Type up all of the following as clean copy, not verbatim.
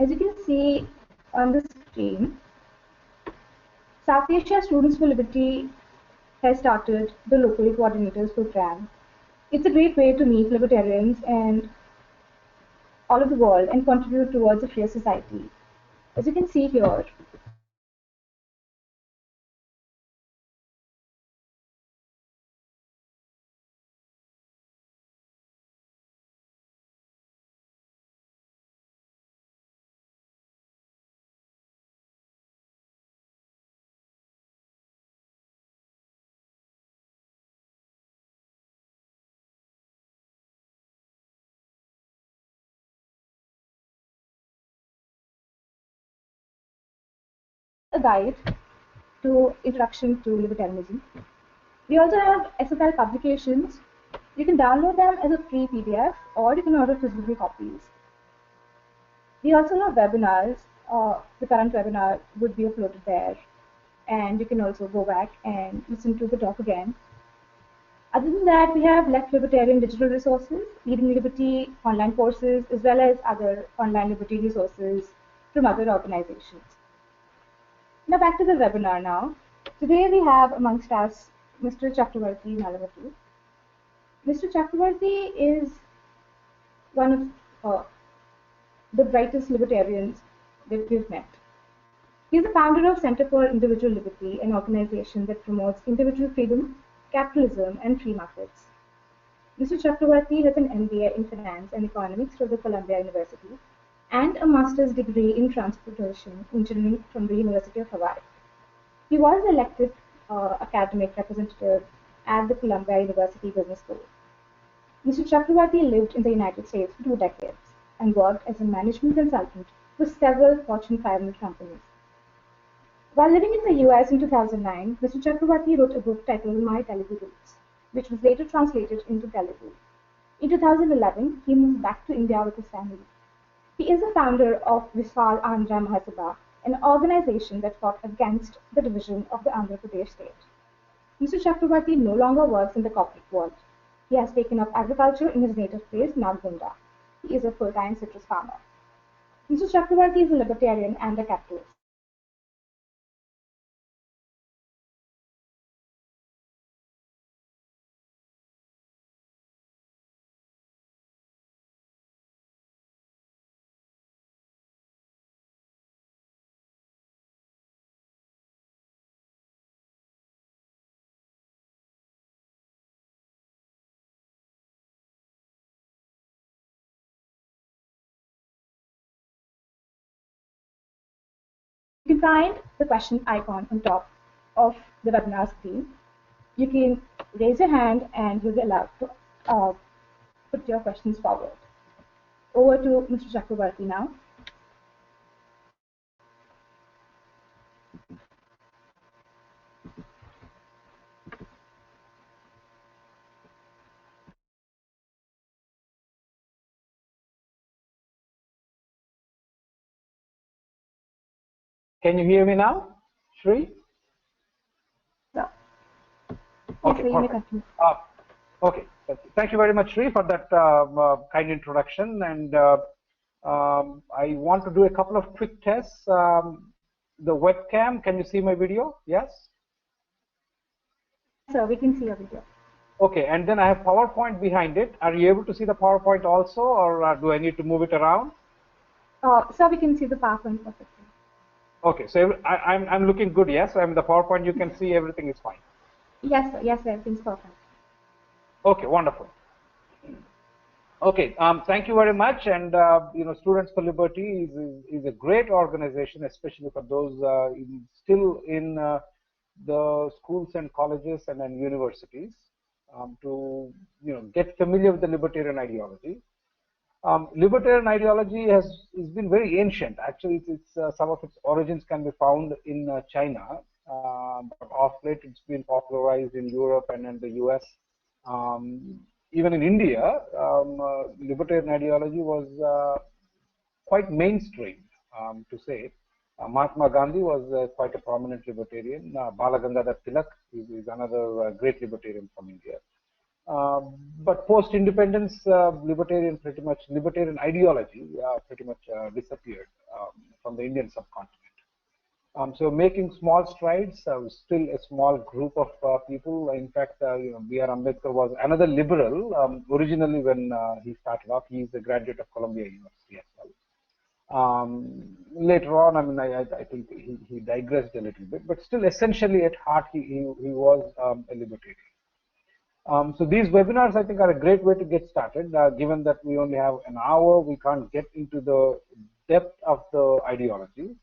As you can see on the screen, South Asia Students for Liberty has started the Local Coordinators Program. It's a great way to meet libertarians and all over the world and contribute towards a fair society. As you can see here, a guide to Introduction to Libertarianism. We also have SFL publications. You can download them as a free PDF or you can order physical copies. We also have webinars. The current webinar would be uploaded there, and you can also go back and listen to the talk again. Other than that, we have left libertarian digital resources, Leading Liberty online courses, as well as other online liberty resources from other organizations. Now back to the webinar now. Today we have amongst us Mr. Chakravarthy Nalamotu. Mr. Chakravarthy is one of the brightest libertarians that we've met. He is the founder of Center for Individual Liberty, an organization that promotes individual freedom, capitalism, and free markets. Mr. Chakravarthy has an MBA in Finance and Economics from the Columbia University and a master's degree in Transportation Engineering from the University of Hawaii. He was elected academic representative at the Columbia University Business School. Mr. Chakravarthy lived in the United States for 2 decades and worked as a management consultant for several Fortune 500 companies. While living in the US in 2009, Mr. Chakravarthy wrote a book titled My Telugu Roots, which was later translated into Telugu. In 2011, he moved back to India with his family. He is the founder of Viswal Andhra Mahasabha, an organization that fought against the division of the Andhra Pradesh state. Mr. Chakravarthy no longer works in the corporate world. He has taken up agriculture in his native place, Nalgonda. He is a full-time citrus farmer. Mr. Chakravarthy is a libertarian and a capitalist. You can find the question icon on top of the webinar screen. You can raise your hand and you'll be allowed to put your questions forward. Over to Mr. Chakravarthy now. Can you hear me now, Shri? So, okay, yes, perfect. Okay, thank you very much, Shri, for that kind introduction. And I want to do a couple of quick tests. The webcam, can you see my video? Yes? So we can see your video. Okay, and then I have PowerPoint behind it. Are you able to see the PowerPoint also, or do I need to move it around? So we can see the PowerPoint perfectly. Okay, so I'm looking good, yes? I'm the PowerPoint, you can see everything is fine. Yes, sir. Yes, sir. Everything's perfect. Okay, wonderful. Okay, thank you very much. And you know, Students for Liberty is a great organization, especially for those still in the schools and colleges and then universities, to get familiar with the libertarian ideology. Libertarian ideology has been very ancient. Actually, some of its origins can be found in China, but of late it's been popularized in Europe and in the US. Even in India, libertarian ideology was quite mainstream, to say. Mahatma Gandhi was quite a prominent libertarian. Bala Gangadhar Tilak is another great libertarian from India. But post-independence, libertarian ideology pretty much disappeared from the Indian subcontinent. So making small strides, still a small group of people. In fact, B.R. Ambedkar was another liberal originally when he started off. He is a graduate of Columbia University as well. Later on, I mean, I think he digressed a little bit, but still essentially at heart, he was a libertarian. So these webinars, I think, are a great way to get started. Given that we only have an hour, we can't get into the depth of the ideology.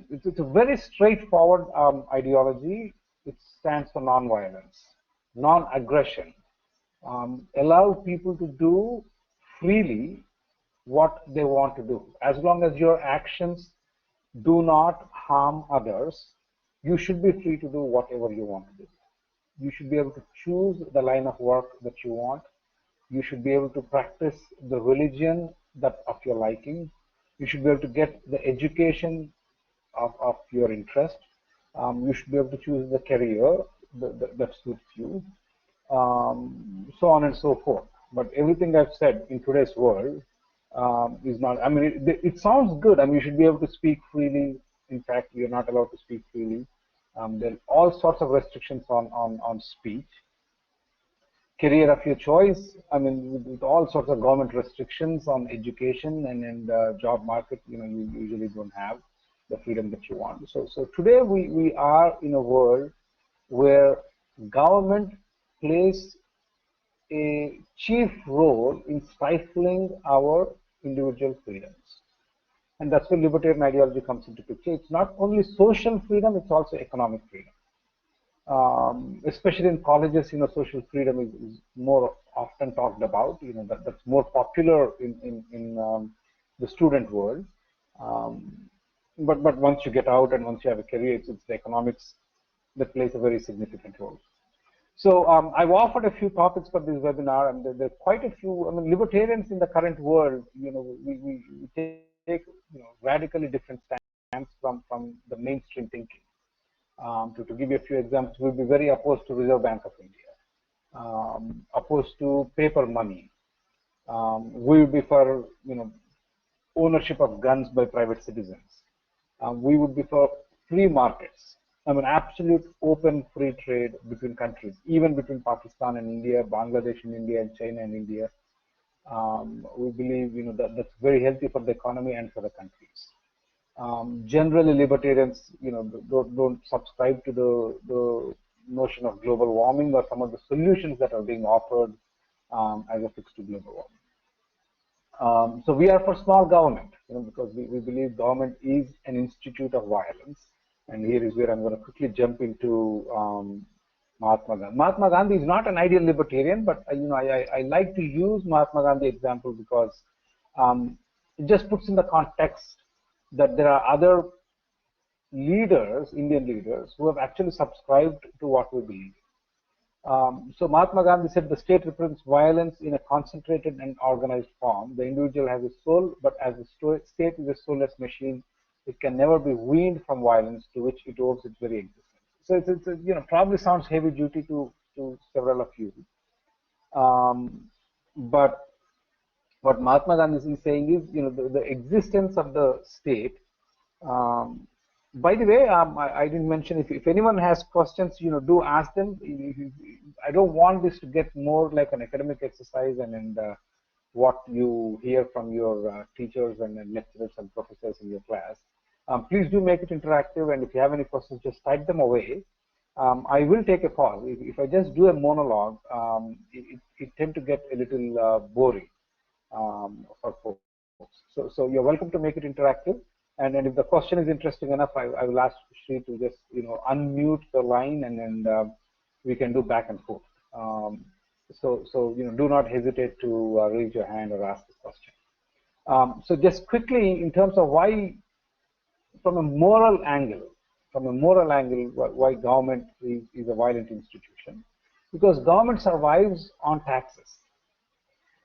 It's a very straightforward ideology. It stands for non-violence, non-aggression. Allow people to do freely what they want to do. As long as your actions do not harm others, you should be free to do whatever you want to do. You should be able to choose the line of work that you want. You should be able to practice the religion that of your liking. You should be able to get the education of your interest. You should be able to choose the career that suits you, so on and so forth. But everything I've said in today's world is not, I mean, it sounds good. I mean, you should be able to speak freely. In fact, you're not allowed to speak freely. There are all sorts of restrictions on speech. Career of your choice, I mean, with all sorts of government restrictions on education and job market, you usually don't have the freedom that you want. So today we are in a world where government plays a chief role in stifling our individual freedoms. And that's where libertarian ideology comes into picture. It's not only social freedom, it's also economic freedom. Especially in colleges, social freedom is more often talked about. That's more popular in the student world. But once you get out and once you have a career, it's the economics that plays a very significant role. So I've offered a few topics for this webinar, and there are quite a few. I mean, libertarians in the current world, we take radically different stance from the mainstream thinking. To give you a few examples, we'll be very opposed to Reserve Bank of India, opposed to paper money. We will be for ownership of guns by private citizens. We would be for free markets. I mean, absolute open free trade between countries, even between Pakistan and India, Bangladesh and India, and China and India. We believe that's very healthy for the economy and for the countries. Generally, libertarians, don't subscribe to the notion of global warming or some of the solutions that are being offered as a fix to global warming. So we are for small government, because we believe government is an institute of violence. And here is where I'm going to quickly jump into Mahatma Gandhi. Mahatma Gandhi is not an ideal libertarian, but I like to use Mahatma Gandhi example because it just puts in the context that there are other leaders, Indian leaders, who have actually subscribed to what we believe. So Mahatma Gandhi said the state represents violence in a concentrated and organized form. The individual has a soul, but as the state is a soulless machine, it can never be weaned from violence to which it owes its very existence. So it's probably sounds heavy duty to several of you, but what Mahatma Gandhi is saying is, the existence of the state. By the way, I didn't mention, if anyone has questions, do ask them. I don't want this to get more like an academic exercise and what you hear from your teachers and lecturers and professors in your class. Please do make it interactive, and if you have any questions, just type them away. I will take a pause. If I just do a monologue, it tends to get a little boring for folks. So you're welcome to make it interactive. And if the question is interesting enough, I will ask Shri to just unmute the line, and then we can do back and forth. So do not hesitate to raise your hand or ask the question. So just quickly, in terms of why, from a moral angle, why government is a violent institution, because government survives on taxes,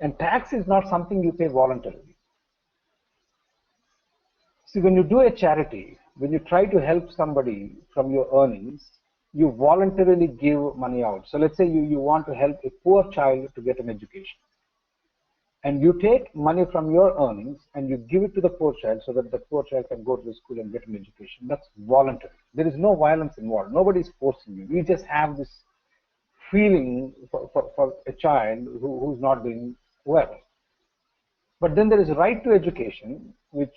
and tax is not something you pay voluntarily. See, when you do a charity, when you try to help somebody from your earnings, you voluntarily give money out. So let's say you want to help a poor child to get an education. And you take money from your earnings and you give it to the poor child so that the poor child can go to the school and get an education. That's voluntary. There is no violence involved. Nobody is forcing you. You just have this feeling for a child who's not doing well. But then there is a right to education, which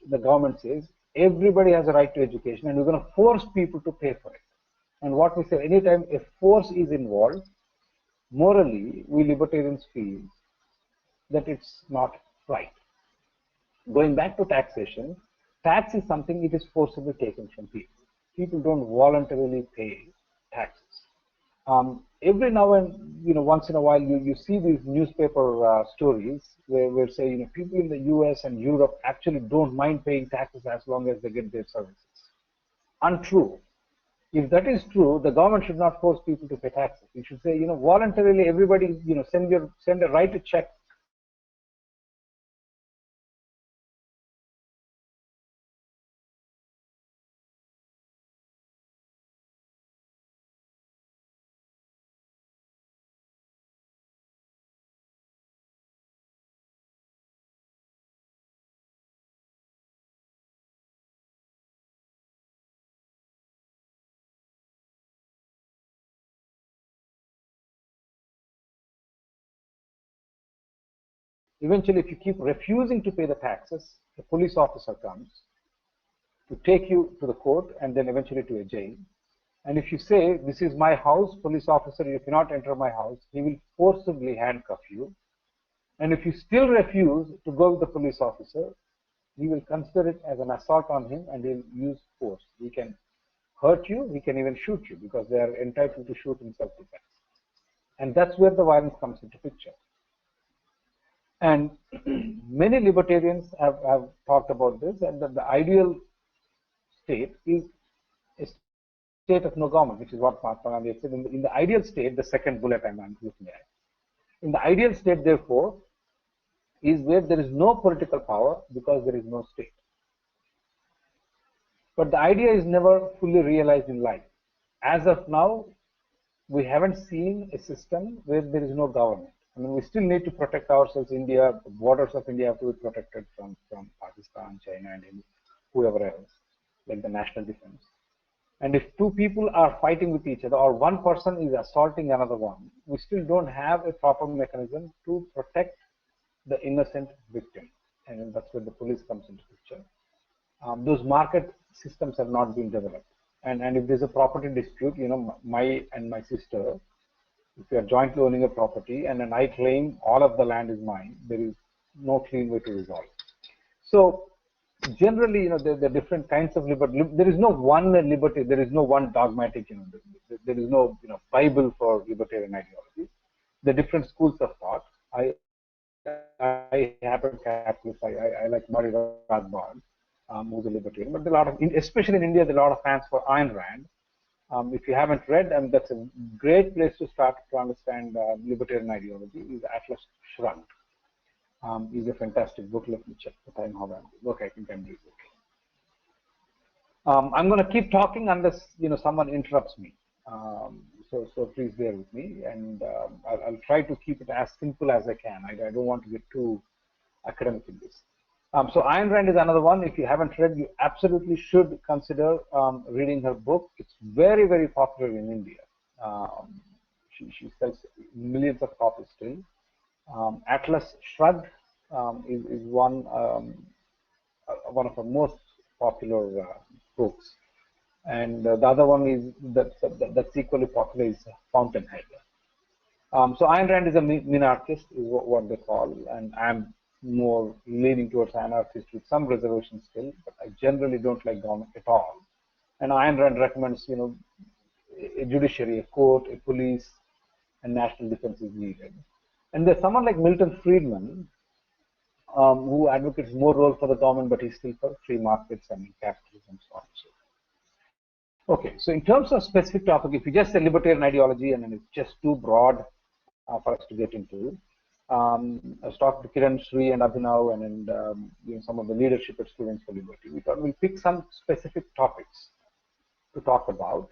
the government says everybody has a right to education, and we're going to force people to pay for it. And what we say, anytime a force is involved, morally, we libertarians feel that it's not right. Going back to taxation, tax is something it is forcibly taken from people. People don't voluntarily pay taxes. Every now and once in a while, you see these newspaper stories where say people in the U.S. and Europe actually don't mind paying taxes as long as they get their services. Untrue. If that is true, the government should not force people to pay taxes. It should say, voluntarily, everybody, send a write a check. Eventually, if you keep refusing to pay the taxes, the police officer comes to take you to the court and then eventually to a jail. And if you say, this is my house, police officer, you cannot enter my house, he will forcibly handcuff you. And if you still refuse to go with the police officer, he will consider it as an assault on him and he'll use force. He can hurt you, he can even shoot you because they are entitled to shoot in self-defense. And that's where the violence comes into picture. And many libertarians have talked about this, and that the ideal state is a state of no government, which is what Mahatma Gandhi said. In the ideal state, the second bullet I'm looking at, in the ideal state, therefore, is where there is no political power because there is no state. But the idea is never fully realized in life. As of now, we haven't seen a system where there is no government. I mean, we still need to protect ourselves. India, the borders of India have to be protected from Pakistan, China, and whoever else, like the national defense. And if two people are fighting with each other, or one person is assaulting another one, we still don't have a proper mechanism to protect the innocent victim. And that's where the police comes into picture. Those market systems have not been developed. And if there's a property dispute, my sister, if we are jointly owning a property and then I claim all of the land is mine, there is no clean way to resolve it. So generally, there are different kinds of liberty. There is no one liberty. There is no one dogmatic. There is no Bible for libertarian ideology. The different schools of thought. I happen to capitalist. I like Murray Rothbard, who's a libertarian. But there are a lot of, especially in India, there are a lot of fans for Ayn Rand. If you haven't read, that's a great place to start to understand libertarian ideology. Is Atlas Shrugged. Is a fantastic book. Let me check the time how I'm. Okay, I think I'm doing okay. I'm going to keep talking unless someone interrupts me. So please bear with me, and I'll try to keep it as simple as I can. I don't want to get too academic in this. So Ayn Rand is another one. If you haven't read, you absolutely should consider reading her book. It's very, very popular in India. She sells millions of copies still. Atlas Shrugged is one of her most popular books, and the other one is that's equally popular is Fountainhead. So Ayn Rand is a minarchist, is what they call, and I'm more leaning towards anarchist with some reservations still, but I generally don't like government at all. And Ayn Rand recommends, a judiciary, a court, a police, and national defense is needed. And there's someone like Milton Friedman, who advocates more role for the government, but he's still for free markets and capitalism, so on and so forth. Okay, so in terms of specific topic, if you just say libertarian ideology and then it's just too broad for us to get into, I was talking to Kiran, Sri, and Abhinav, and some of the leadership at Students for Liberty. We thought we'll pick some specific topics to talk about.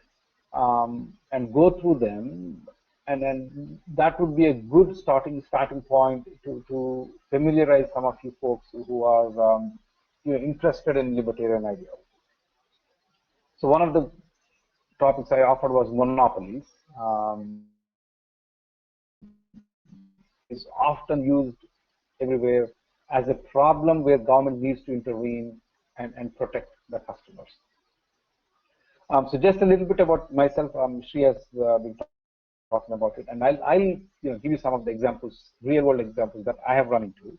and go through them, and then that would be a good starting point to familiarize some of you folks who are interested in libertarian ideology. So one of the topics I offered was monopolies. Is often used everywhere as a problem where government needs to intervene and protect the customers. So just a little bit about myself. Shri has been talking about it, and I'll give you some of the examples, real world examples that I have run into.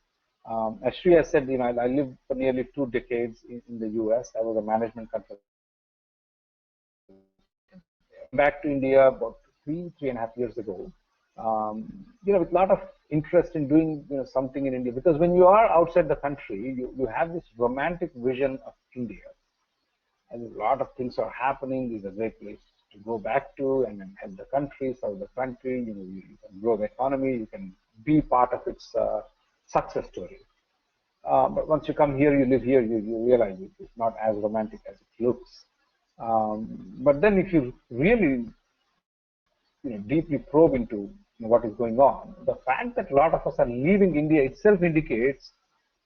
As Shri has said, I lived for nearly 2 decades in the US. I was a management consultant. Back to India about 3.5 years ago. With a lot of interest in doing something in India, because when you are outside the country, you have this romantic vision of India. And a lot of things are happening. It's a great place to go back to and then help the country, serve the country. You can grow the economy. You can be part of its success story. But once you come here, you live here, you realize it's not as romantic as it looks. But then if you really deeply probe into what is going on, the fact that a lot of us are leaving India itself indicates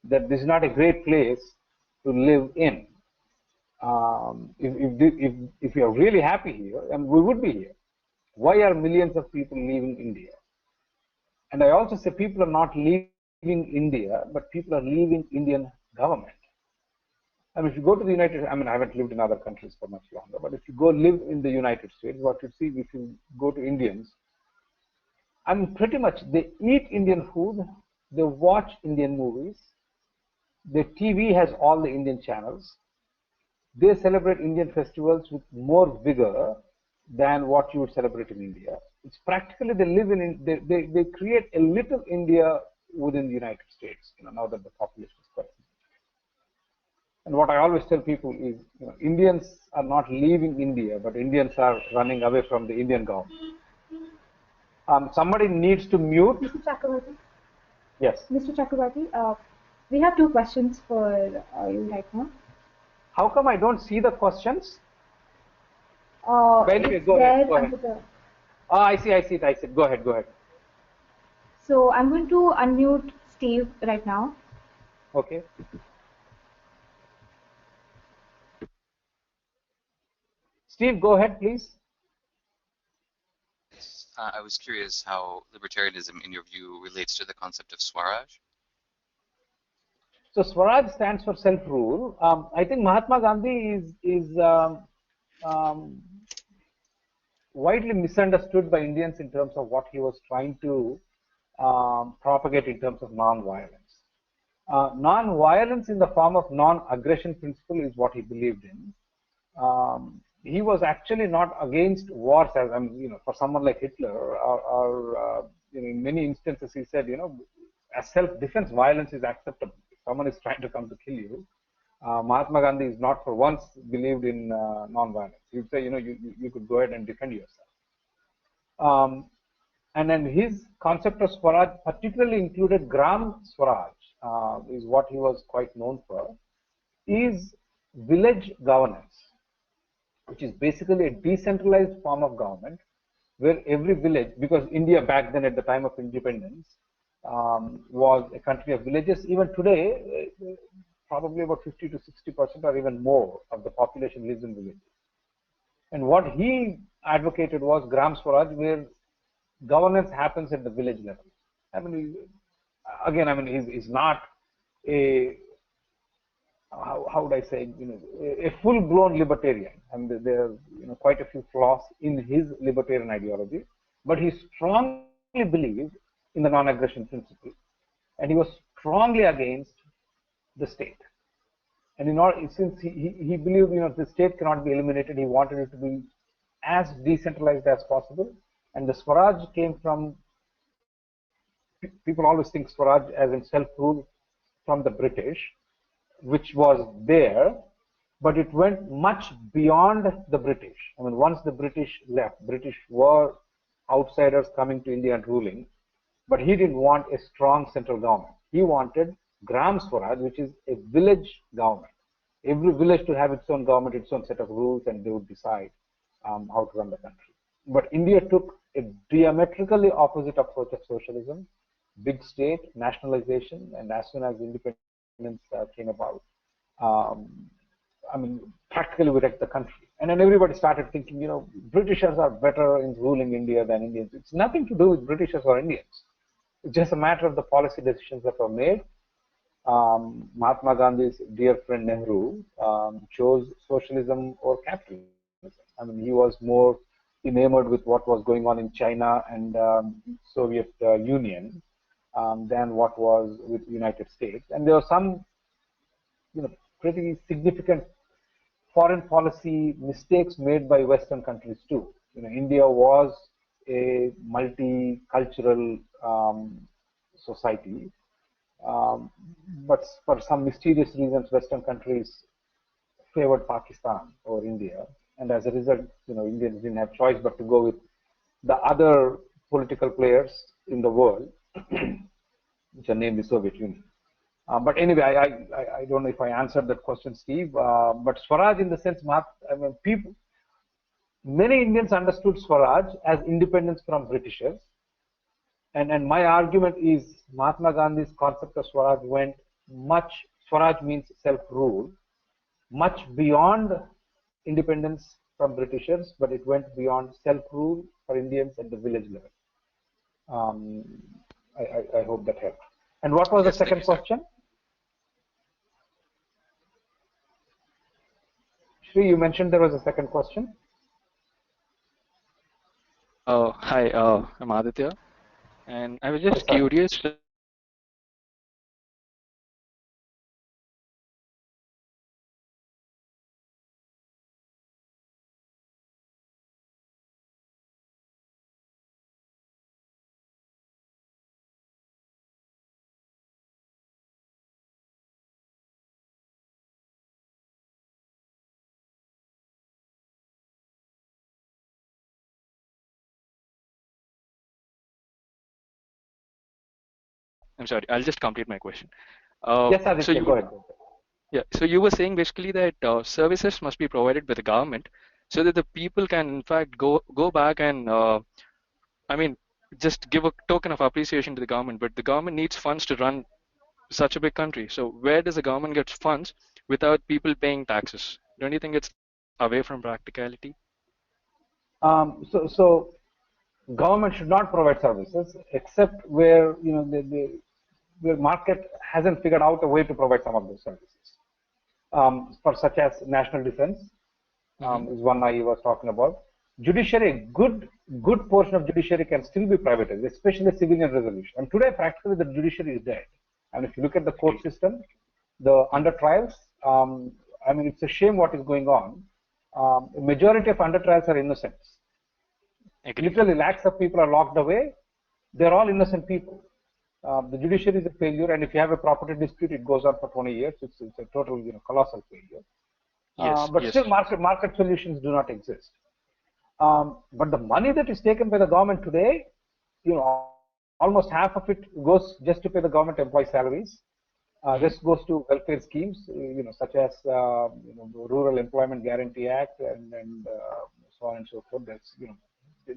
that this is not a great place to live in. If we are really happy here, and we would be here, why are millions of people leaving India? And I also say people are not leaving India, but people are leaving Indian government. I mean, if you go to the I haven't lived in other countries for much longer, but if you go live in the United States, what you see, if you go to Indians, pretty much they eat Indian food, they watch Indian movies, their TV has all the Indian channels, they celebrate Indian festivals with more vigor than what you would celebrate in India. It's practically they live they create a little India within the United States, now that the population is quite. And what I always tell people is, Indians are not leaving India, but Indians are running away from the Indian government. Somebody needs to mute. Mr. Chakravarthy. Yes. Mr. Chakravarthy, we have 2 questions for you right now. How come I don't see the questions? Anyway, go ahead. I see it. Go ahead. So I'm going to unmute Steve right now. Okay. Steve, go ahead, please. I was curious how libertarianism, in your view, relates to the concept of Swaraj. So Swaraj stands for self-rule. I think Mahatma Gandhi is widely misunderstood by Indians in terms of what he was trying to propagate in terms of non-violence. Non-violence in the form of non-aggression principle is what he believed in. He was actually not against wars, as for someone like Hitler, or in many instances he said, as self-defense, violence is acceptable. If someone is trying to come to kill you, Mahatma Gandhi is not for once believed in non-violence. He'd say, you could go ahead and defend yourself. And then his concept of Swaraj particularly included Gram Swaraj, is what he was quite known for, is village governance, which is basically a decentralized form of government where every village, because India back then at the time of independence was a country of villages. Even today, probably about 50 to 60% or even more of the population lives in villages. And what he advocated was Gram Swaraj, where governance happens at the village level. He's not a, how would I say, a full-blown libertarian. There are quite a few flaws in his libertarian ideology, but he strongly believed in the non-aggression principle, and he was strongly against the state. And since he believed the state cannot be eliminated, he wanted it to be as decentralized as possible. And the Swaraj came from, people always think Swaraj as in self-rule from the British, which was there, but it went much beyond the British. Once the British left, British were outsiders coming to India and ruling, but he didn't want a strong central government. He wanted Gram Swaraj, which is a village government. Every village to have its own government, its own set of rules, and they would decide. how to run the country. But India took a diametrically opposite approach of socialism, big state, nationalization, and as soon as independence came about, um, I mean, practically we wrecked the country. And then everybody started thinking, Britishers are better in ruling India than Indians. It's nothing to do with Britishers or Indians. It's just a matter of the policy decisions that were made. Mahatma Gandhi's dear friend Nehru chose socialism or capitalism. I mean, he was more enamored with what was going on in China and Soviet Union than what was with the United States. And there were some, pretty significant foreign policy mistakes made by Western countries too. India was a multicultural society, but for some mysterious reasons, Western countries favored Pakistan over India, and as a result, Indians didn't have choice but to go with the other political players in the world, which are named the Soviet Union. But anyway, I don't know if I answered that question, Steve. But Swaraj, in the sense, many Indians understood Swaraj as independence from Britishers. And my argument is Mahatma Gandhi's concept of Swaraj went Swaraj means self-rule, much beyond independence from Britishers, but it went beyond self-rule for Indians at the village level. I hope that helped. And what was the second question? Shri, you mentioned there was a second question. Hi, I'm Aditya, and I was just curious. I'm sorry, I'll just complete my question. Yes, Aditya, go ahead. Yeah, so you were saying basically that services must be provided by the government so that the people can in fact go back and I mean just give a token of appreciation to the government, but the government needs funds to run such a big country. So where does the government get funds without people paying taxes? Don't you think it's away from practicality? So government should not provide services except where the market hasn't figured out a way to provide some of those services. For such as national defense is one I was talking about. Judiciary, good portion of judiciary can still be privatized, especially civilian resolution. And today, practically, the judiciary is dead. And if you look at the court system, the under trials, I mean, it's a shame what is going on. The majority of under trials are innocents. Literally, lakhs of people are locked away. They're all innocent people. The judiciary is a failure, and if you have a property dispute, it goes on for 20 years. It's a total, colossal failure. But still, market solutions do not exist. But the money that is taken by the government today, almost half of it goes just to pay the government employee salaries. This goes to welfare schemes, such as Rural Employment Guarantee Act and so on and so forth. That's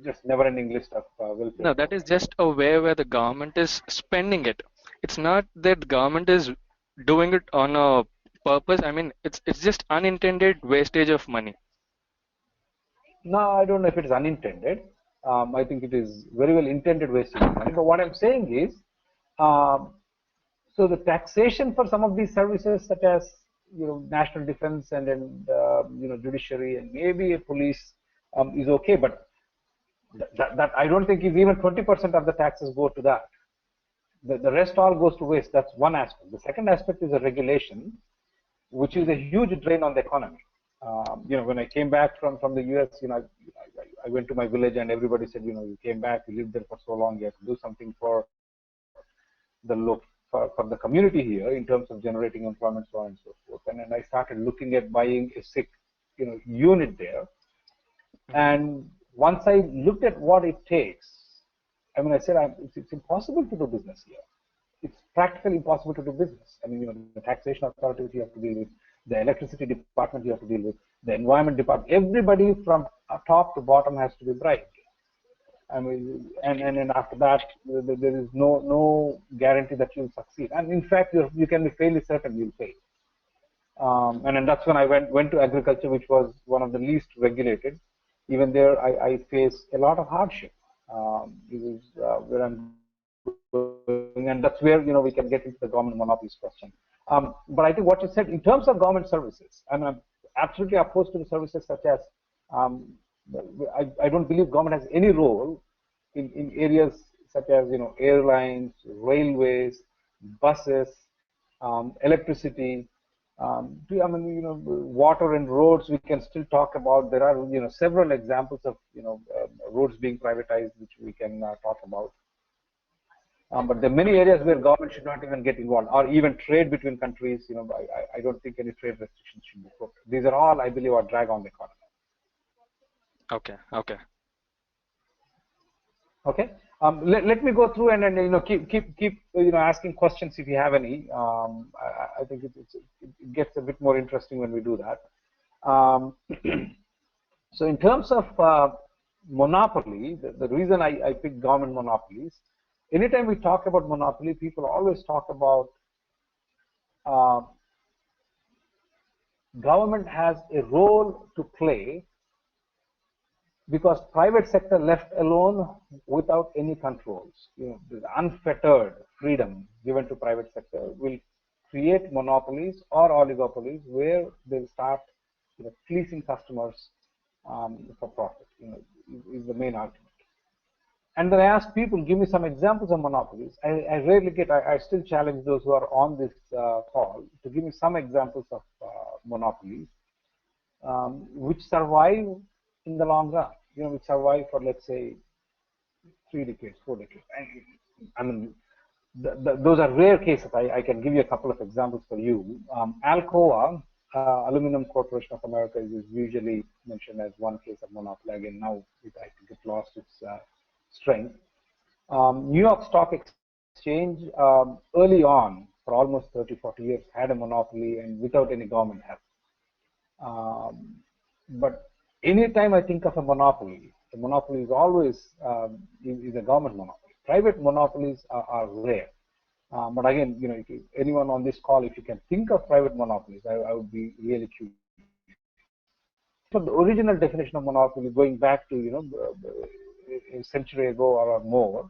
just never-ending list of welfare. No, that is just a way where the government is spending it. It's not that the government is doing it on a purpose. I mean, it's just unintended wastage of money. No, I don't know if it is unintended. I think it is very well intended wastage of money. But what I'm saying is, so the taxation for some of these services, such as national defense and judiciary and maybe a police, is okay. But that I don't think is even 20% of the taxes go to that. The rest all goes to waste. That's one aspect. The second aspect is a regulation, which is a huge drain on the economy. When I came back from the US, I went to my village and everybody said, you came back, you lived there for so long, you have to do something for for the community here in terms of generating employment, so on and so forth. And then I started looking at buying a sick, unit there. And once I looked at what it takes, I mean, I said, it's impossible to do business here. It's practically impossible to do business. I mean, the taxation authorities you have to deal with, the electricity department you have to deal with, the environment department, everybody from top to bottom has to be bribed. I mean, and after that, there is no guarantee that you'll succeed. And in fact, you can be fairly certain you'll fail. And then that's when I went to agriculture, which was one of the least regulated. Even there, I faced a lot of hardship. This is where I'm going, and that's where we can get into the government monopolies question. But I think what you said in terms of government services, I'm absolutely opposed to the services such as I don't believe government has any role in areas such as airlines, railways, buses, electricity. I mean, water and roads we can still talk about. There are several examples of roads being privatized which we can talk about. But there are many areas where government should not even get involved, or even trade between countries. I don't think any trade restrictions should be put. These are all, I believe, are drag on the economy. Okay. Okay. Okay. Let me go through and then keep asking questions if you have any. I think it gets a bit more interesting when we do that. So in terms of monopoly, the reason I picked government monopolies. Anytime we talk about monopoly, people always talk about government has a role to play because private sector left alone without any controls, the unfettered freedom given to private sector will create monopolies or oligopolies where they'll start fleecing customers for profit. Is the main argument. And then I ask people, give me some examples of monopolies. I rarely get, I still challenge those who are on this call to give me some examples of monopolies which survive in the long run, which survive for, let's say, 3 decades, 4 decades. I mean, those are rare cases. I can give you a couple of examples for you. Alcoa, Aluminum Corporation of America, is usually mentioned as one case of monopoly. Again, now I think it lost its strength. New York Stock Exchange early on, for almost 30, 40 years, had a monopoly and without any government help. But anytime I think of a monopoly, the monopoly is always is a government monopoly. Private monopolies are rare. But again, if anyone on this call, if you can think of private monopolies, I would be really curious. So the original definition of monopoly, going back to a century ago or more,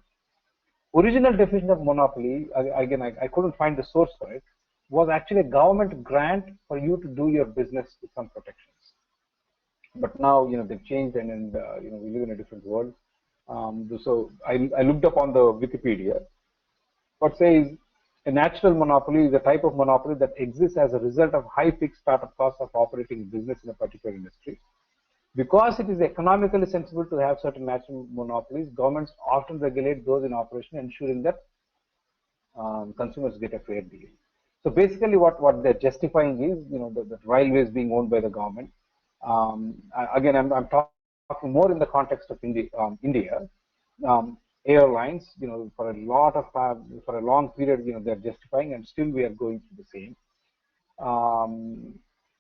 original definition of monopoly, again, I couldn't find the source for it, was actually a government grant for you to do your business with some protections. But now, they've changed and we live in a different world. So I looked up on the Wikipedia. What says a natural monopoly is a type of monopoly that exists as a result of high fixed startup costs of operating business in a particular industry. Because it is economically sensible to have certain natural monopolies, governments often regulate those in operation, ensuring that consumers get a fair deal. So basically, what they're justifying is, the railways being owned by the government. Again, I'm talking more in the context of India. Airlines, for a long period, they're justifying, and still we are going through the same.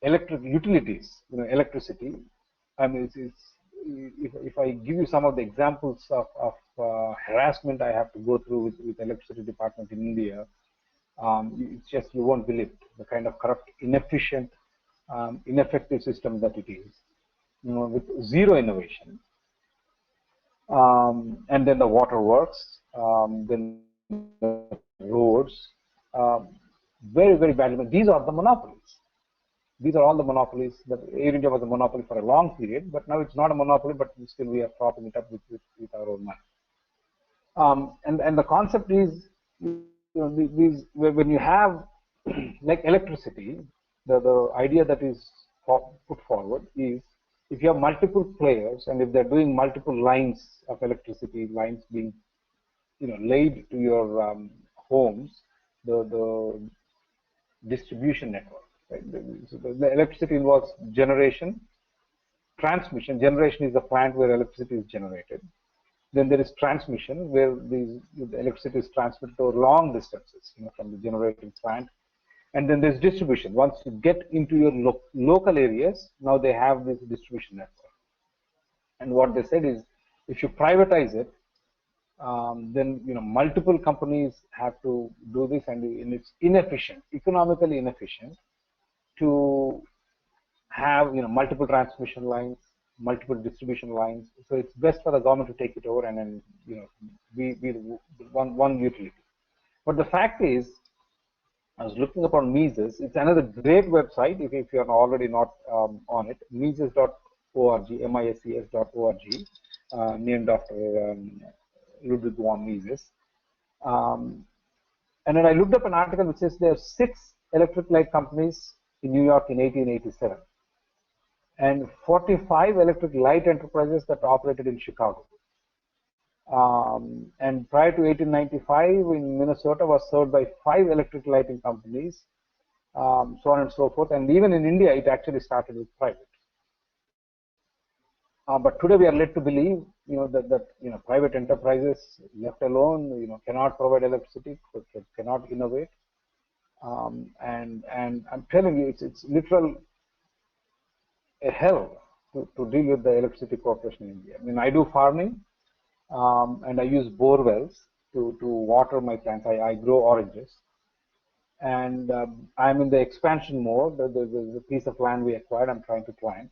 Electric utilities, electricity. I mean, if I give you some of the examples of harassment I have to go through with electricity department in India, it's just, you won't believe the kind of corrupt, inefficient, ineffective system that it is, with zero innovation. And then the water works, then the roads, very, very badly. These are the monopolies. These are all the monopolies. That Air India was a monopoly for a long period, but now it's not a monopoly, but still we are propping it up with our own money. And the concept is, when you have like electricity, the idea that is put forward is, if you have multiple players and if they're doing multiple lines of electricity, lines being laid to your homes, the distribution network. Right? So the electricity involves generation, transmission. Generation is the plant where electricity is generated. Then there is transmission, where the electricity is transmitted over long distances, from the generating plant And then there's distribution. Once you get into your local areas, now they have this distribution network. And what they said is, if you privatize it, then multiple companies have to do this, and it's inefficient, economically inefficient, to have multiple transmission lines, multiple distribution lines. So it's best for the government to take it over and then be one utility. But the fact is, I was looking upon Mises. It's another great website if you are already not on it. Mises.org, MISES.org, named after Ludwig von Mises. And then I looked up an article which says there are 6 electric light companies in New York in 1887, and 45 electric light enterprises that operated in Chicago. And prior to 1895, in Minnesota was served by 5 electric lighting companies, so on and so forth. And even in India, it actually started with private. But today we are led to believe, that private enterprises, left alone, cannot provide electricity, cannot innovate. And I'm telling you, it's literal a hell to deal with the electricity corporation in India. I mean, I do farming. And I use bore wells to water my plants. I grow oranges, and I'm in the expansion mode. There's a piece of land we acquired. I'm trying to plant,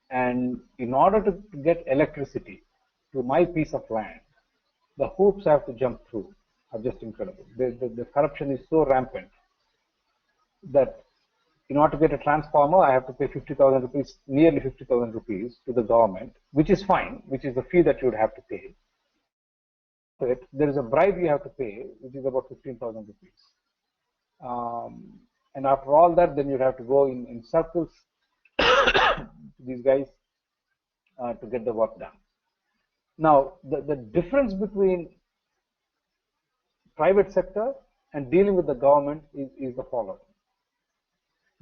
and in order to get electricity to my piece of land, the hoops I have to jump through are just incredible. The corruption is so rampant that in order to get a transformer, I have to pay 50,000 rupees, nearly 50,000 rupees to the government, which is fine, which is the fee that you would have to pay. But there is a bribe you have to pay, which is about 15,000 rupees. And after all that, then you'd have to go in circles to these guys to get the work done. Now, the difference between private sector and dealing with the government is the following.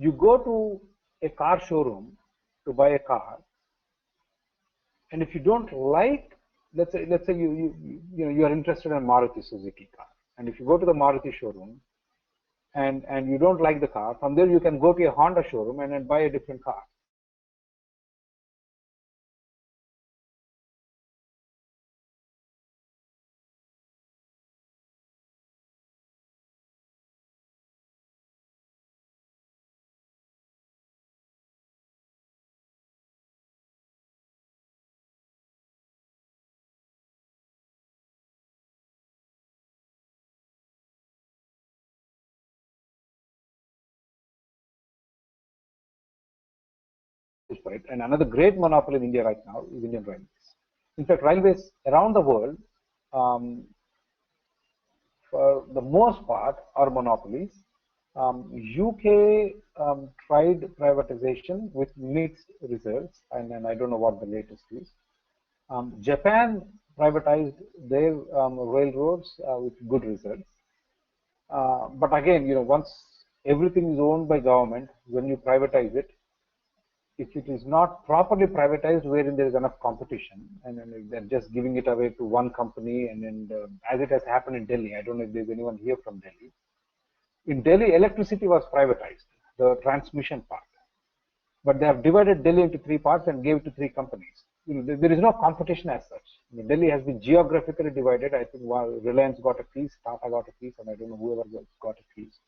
You go to a car showroom to buy a car, and if you don't like, let's say you are interested in a Maruti Suzuki car, and if you go to the Maruti showroom and you don't like the car, from there you can go to a Honda showroom and then buy a different car. For it. And another great monopoly in India right now is Indian Railways. In fact, railways around the world, for the most part, are monopolies. UK tried privatization with mixed results, and I don't know what the latest is. Japan privatized their railroads with good results. But again, once everything is owned by government, when you privatize it, if it is not properly privatized, wherein there is enough competition, and then they're just giving it away to one company, and then as it has happened in Delhi, I don't know if there's anyone here from Delhi. In Delhi, electricity was privatized, the transmission part, but they have divided Delhi into 3 parts and gave it to 3 companies. There is no competition as such. Delhi has been geographically divided. I think Reliance got a piece, Tata got a piece, and I don't know whoever got a piece.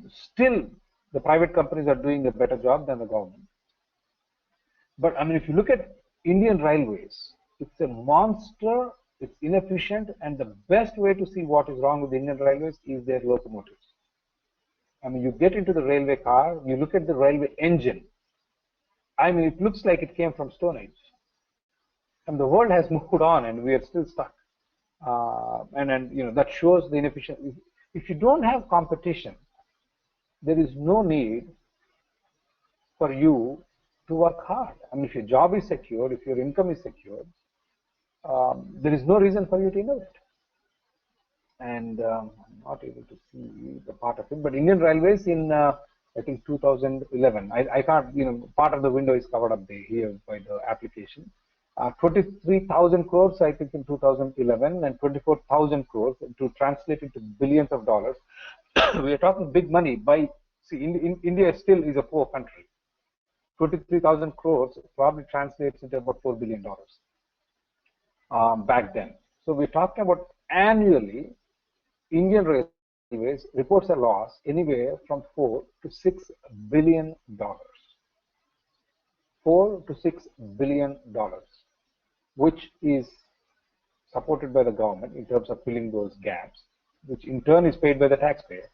Still, the private companies are doing a better job than the government. But I mean, if you look at Indian Railways, it's a monster, it's inefficient, and the best way to see what is wrong with Indian Railways is their locomotives. I mean, you get into the railway car, you look at the railway engine. I mean, it looks like it came from Stone Age. And the world has moved on, and we are still stuck. And that shows the inefficiency. If you don't have competition, there is no need for you to work hard. I mean, if your job is secure, if your income is secure, there is no reason for you to innovate. And I'm not able to see the part of it, but Indian Railways in I think 2011. I can't, part of the window is covered up here by the application. 23,000 crores, I think, in 2011, and 24,000 crores to translate into billions of dollars. We are talking big money. India still is a poor country. 23,000 crores probably translates into about $4 billion back then. So we're talking about annually, Indian Railways reports a loss anywhere from $4 to $6 billion. $4 to $6 billion, which is supported by the government in terms of filling those gaps, which in turn is paid by the taxpayer.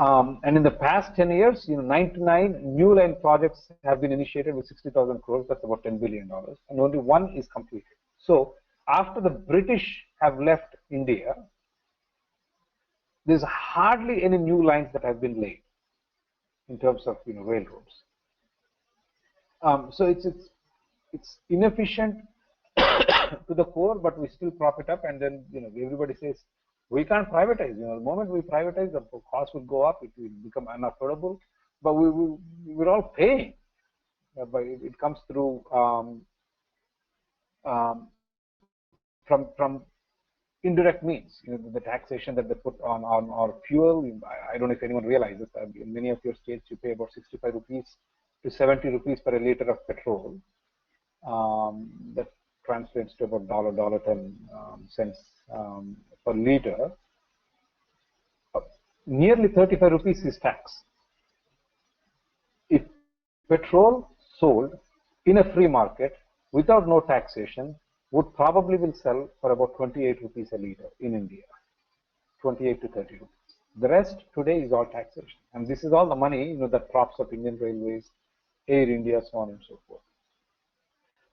And in the past 10 years, 99 new line projects have been initiated with 60,000 crores. That's about $10 billion, and only one is completed. So after the British have left India, there's hardly any new lines that have been laid in terms of railroads. So it's inefficient to the core, but we still prop it up, and then everybody says we can't privatize. The moment we privatize, the cost will go up. It will become unaffordable. But we're all paying. But it comes through from indirect means. The taxation that they put on our fuel. I don't know if anyone realizes that in many of your states you pay about 65 rupees to 70 rupees per liter of petrol. That translates to about $1.10 per liter. Nearly 35 rupees is tax. If petrol sold in a free market without no taxation would probably will sell for about 28 rupees a liter in India, 28 to 30 rupees. The rest today is all taxation, and this is all the money that props up Indian Railways, Air India, so on and so forth.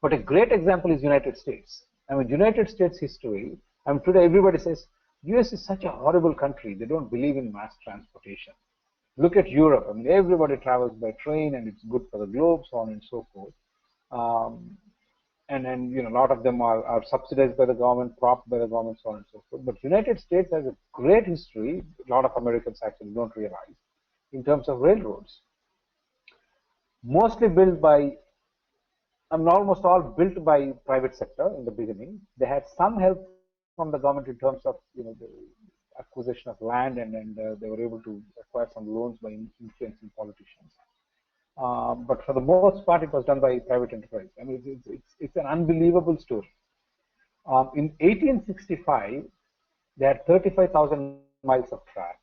But a great example is United States. United States history. Today everybody says US is such a horrible country. They don't believe in mass transportation. Look at Europe. Everybody travels by train, and it's good for the globe, so on and so forth. And a lot of them are subsidized by the government, propped by the government, so on and so forth. But United States has a great history. A lot of Americans actually don't realize in terms of railroads. Mostly built by, almost all built by private sector in the beginning. They had some help from the government in terms of the acquisition of land, and they were able to acquire some loans by influencing politicians. But for the most part, it was done by private enterprise. It's an unbelievable story. In 1865, they had 35,000 miles of track.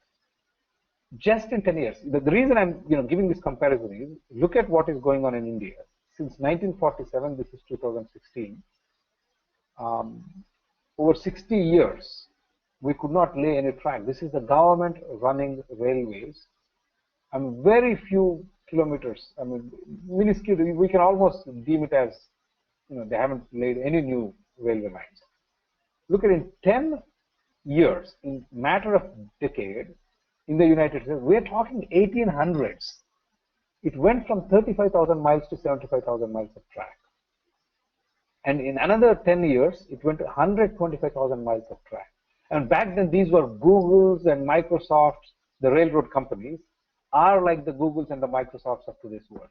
Just in 10 years. The reason I'm giving this comparison is look at what is going on in India. Since 1947, this is 2016. Over 60 years, we could not lay any track. This is the government running railways. Very few kilometers. Minuscule. We can almost deem it as, they haven't laid any new railway lines. Look at in 10 years, in matter of decade, in the United States, we're talking 1800s. It went from 35,000 miles to 75,000 miles of track. And in another 10 years, it went to 125,000 miles of track. And back then, these were Googles and Microsofts. The railroad companies are like the Googles and the Microsofts of today's world.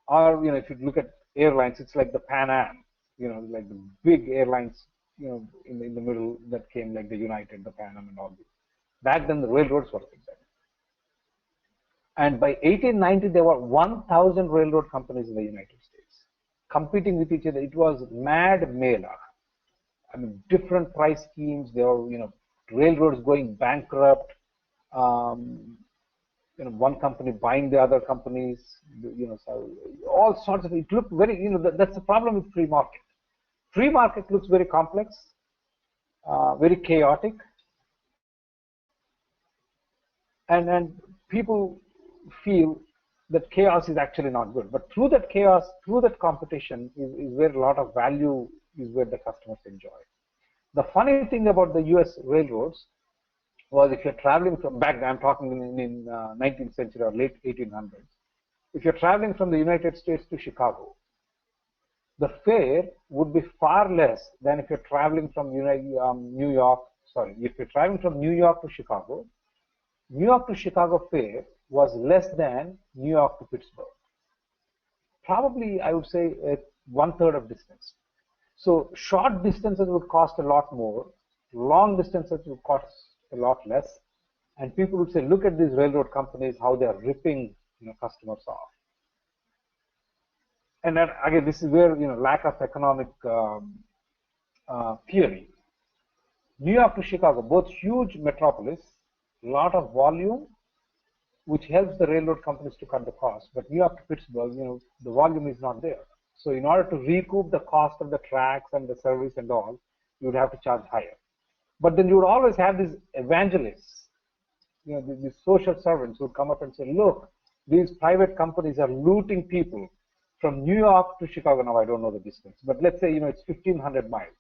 Or, if you look at airlines, it's like the Pan Am, like the big airlines, in the middle that came, like the United, the Pan Am, and all these. Back then, the railroads were like that. And by 1890, there were 1,000 railroad companies in the United States competing with each other. It was mad mela. Different price schemes. There were, railroads going bankrupt. One company buying the other companies. So all sorts of. It looked very. That's the problem with free market. Free market looks very complex, very chaotic, and people feel that chaos is actually not good. But through that chaos, through that competition is where a lot of value is where the customers enjoy. The funny thing about the US railroads was if you're traveling from back then, I'm talking in 19th century or late 1800s, if you're traveling from the United States to Chicago, the fare would be far less than if you're traveling from New York, if you're traveling from New York to Chicago, New York to Chicago fare was less than New York to Pittsburgh. Probably, I would say, 1/3 of distance. So short distances would cost a lot more, long distances would cost a lot less, and people would say, look at these railroad companies, how they are ripping customers off. And then again, this is where lack of economic theory. New York to Chicago, both huge metropolis, lot of volume, which helps the railroad companies to cut the cost. But New York to Pittsburgh, the volume is not there. So in order to recoup the cost of the tracks and the service and all, you would have to charge higher. But then you would always have these evangelists, these social servants who would come up and say, look, these private companies are looting people from New York to Chicago. Now I don't know the distance, but let's say it's 1,500 miles.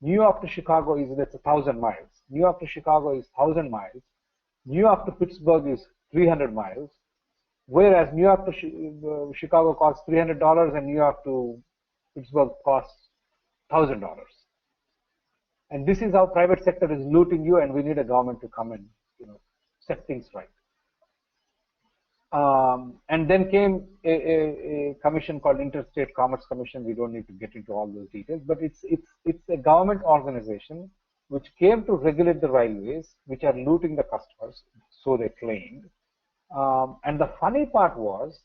New York to Chicago is, that's 1,000 miles. New York to Chicago is 1,000 miles. New York to Pittsburgh is 300 miles. Whereas New York to Chicago costs $300 and New York to Pittsburgh costs $1,000. And this is how private sector is looting you, and we need a government to come and set things right. And then came a commission called Interstate Commerce Commission. We don't need to get into all those details, but it's a government organization which came to regulate the railways, which are looting the customers, so they claimed. And the funny part was,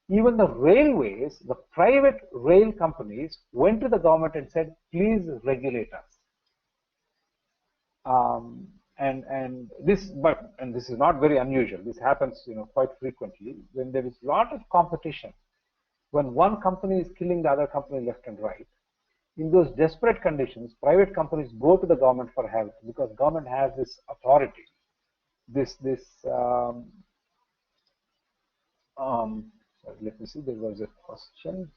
even the railways, the private rail companies went to the government and said, please regulate us. And this is not very unusual. This happens, quite frequently when there is a lot of competition. When one company is killing the other company left and right, in those desperate conditions, private companies go to the government for help because government has this authority. Sorry, let me see. There was a question.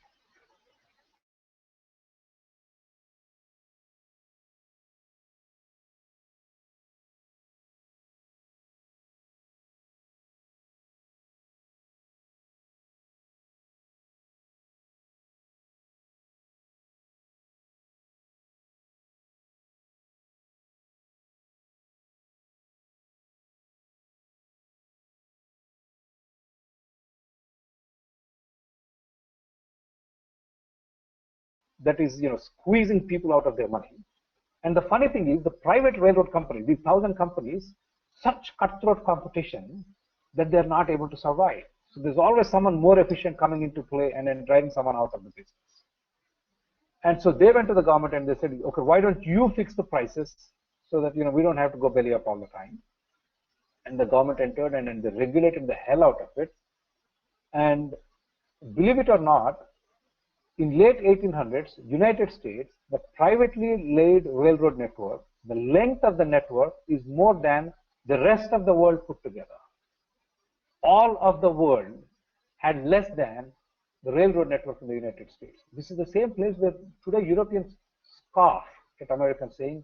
That is, squeezing people out of their money. And the funny thing is, the private railroad companies, these 1,000 companies, such cutthroat competition that they're not able to survive. So there's always someone more efficient coming into play and then driving someone out of the business. And so they went to the government and they said, okay, why don't you fix the prices so that we don't have to go belly up all the time. And the government entered and they regulated the hell out of it. And believe it or not, in late 1800s, United States, the privately laid railroad network, the length of the network is more than the rest of the world put together. All of the world had less than the railroad network in the United States. This is the same place where today Europeans scoff at Americans, saying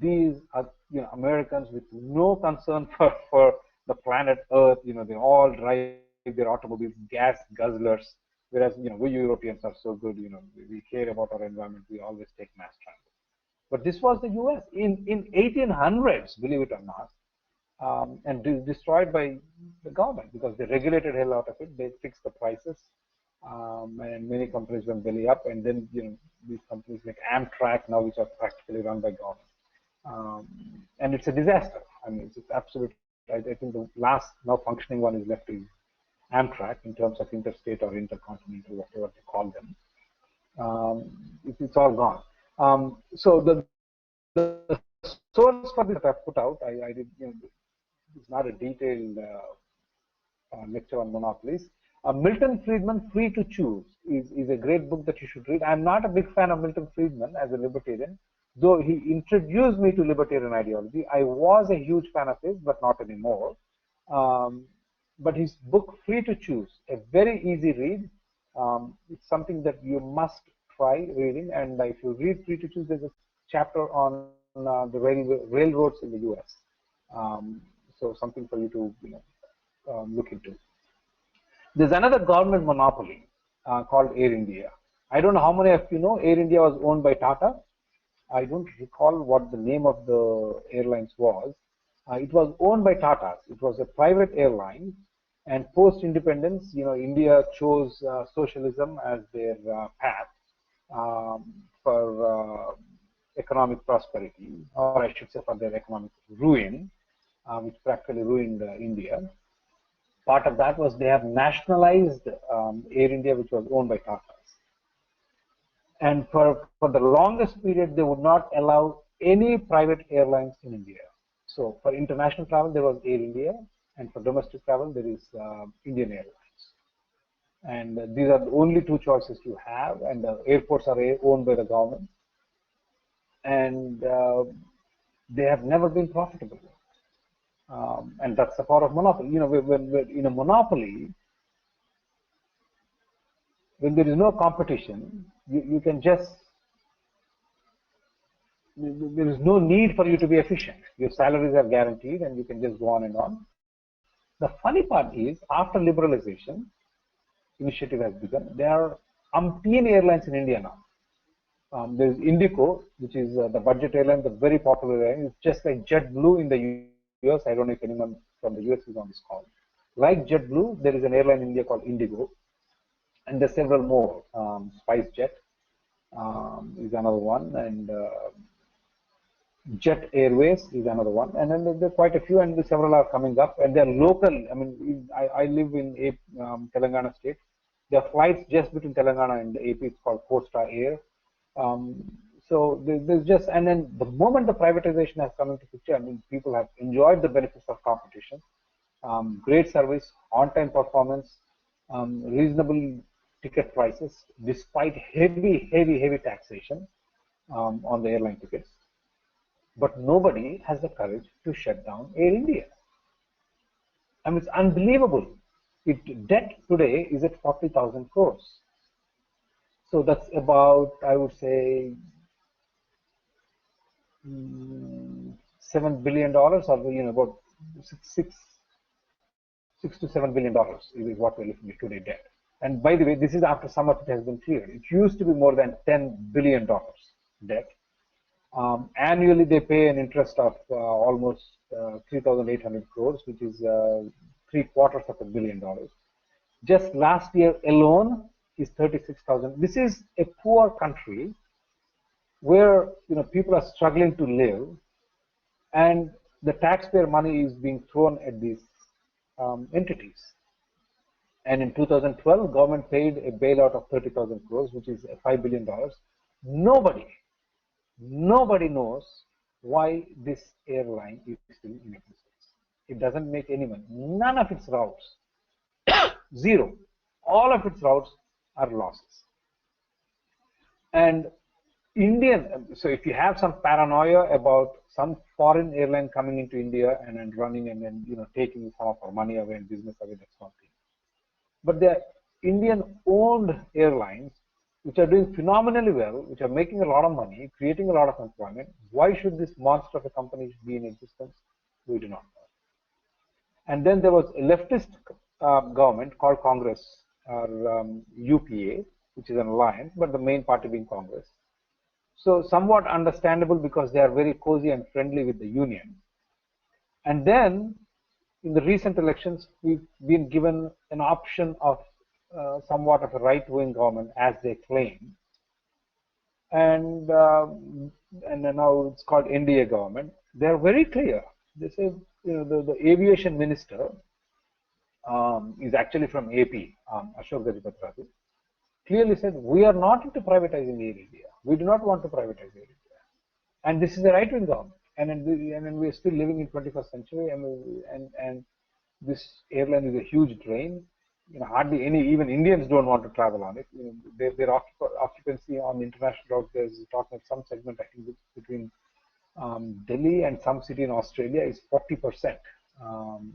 these are Americans with no concern for the planet Earth. They all drive their automobiles, gas guzzlers. Whereas, we Europeans are so good, we care about our environment, we always take mass transit. But this was the US in 1800s, believe it or not, and destroyed by the government because they regulated hell out of it, they fixed the prices, and many companies went belly up, and then, these companies like Amtrak now, which are practically run by government. And it's a disaster. I mean, it's absolute, I think the last now functioning one is left is Amtrak in terms of interstate or intercontinental, whatever they call them. It's all gone. So the source for this that I put out, I did, it's not a detailed lecture on monopolies. Milton Friedman, Free to Choose, is a great book that you should read. I'm not a big fan of Milton Friedman as a libertarian, though he introduced me to libertarian ideology. I was a huge fan of his, but not anymore. But his book, Free to Choose, a very easy read. It's something that you must try reading. And if you read Free to Choose, there's a chapter on the railroads in the US. So something for you to look into. There's another government monopoly called Air India. I don't know how many of you know Air India was owned by Tata. I don't recall what the name of the airlines was. It was owned by Tata. It was a private airline. And post-independence, India chose socialism as their path. for economic prosperity, or I should say for their economic ruin, which practically ruined India. Part of that was they have nationalized Air India, which was owned by Tatas. And for the longest period, they would not allow any private airlines in India. So for international travel, there was Air India, and for domestic travel, there is Indian Airlines. And these are the only two choices you have, and the airports are owned by the government. And they have never been profitable. And that's the power of monopoly. You know, when in a monopoly, when there is no competition, you can just, there is no need for you to be efficient. Your salaries are guaranteed and you can just go on and on. The funny part is, after liberalization, initiative has begun, there are umpteen airlines in India now. There is Indigo, which is the budget airline, the very popular airline. It's just like JetBlue in the US. I don't know if anyone from the US is on this call. Like JetBlue, there is an airline in India called Indigo. And there's several more. SpiceJet is another one, and Jet Airways is another one, and then there are quite a few, and several are coming up, and they're local. I mean, I live in Telangana state. There are flights just between Telangana and AP. It's called 4-star Air. So there's just, and then the moment the privatization has come into picture, I mean, people have enjoyed the benefits of competition, great service, on-time performance, reasonable ticket prices, despite heavy taxation on the airline tickets. But nobody has the courage to shut down Air India. I mean, it's unbelievable. Debt today is at 40,000 crores. So that's about, I would say, $7 billion, or about six to $7 billion is what we're looking at today debt. And by the way, this is after some of it has been cleared. It used to be more than $10 billion debt. Annually, they pay an interest of almost 3,800 crores, which is $750 million. Just last year alone is 36,000. This is a poor country where people are struggling to live, and the taxpayer money is being thrown at these entities. And in 2012, government paid a bailout of 30,000 crores, which is $5 billion. Nobody knows why this airline is still in existence. It doesn't make any money. None of its routes, zero. All of its routes are losses. And so if you have some paranoia about some foreign airline coming into India and running and then taking some of our money away and business away, that's one thing. But the Indian-owned airlines, which are doing phenomenally well, which are making a lot of money, creating a lot of employment, why should this monster of a company be in existence? We do not know. And then there was a leftist government called Congress, or UPA, which is an alliance, but the main party being Congress. So somewhat understandable because they are very cozy and friendly with the union. And then in the recent elections, we've been given an option of somewhat of a right-wing government, as they claim, and then now it's called NDA government. They're very clear. They say, the aviation minister is actually from AP, Ashok Gajapati, clearly said, we are not into privatizing Air India. We do not want to privatize Air India. And this is a right-wing government. And then we're still living in 21st century, and this airline is a huge drain. Hardly even Indians don't want to travel on it. Their occupancy on the international route, there's talking of some segment, I think, between Delhi and some city in Australia is 40% on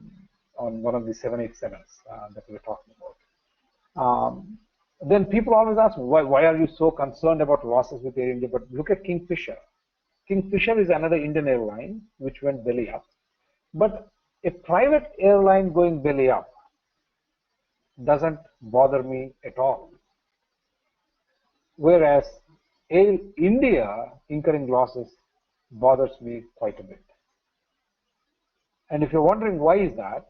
one of the 787s that we're talking about. Then people always ask, why are you so concerned about losses with Air India? But look at Kingfisher. Kingfisher is another Indian airline which went belly up. But a private airline going belly up doesn't bother me at all. Whereas Air India incurring losses bothers me quite a bit. And if you're wondering why is that,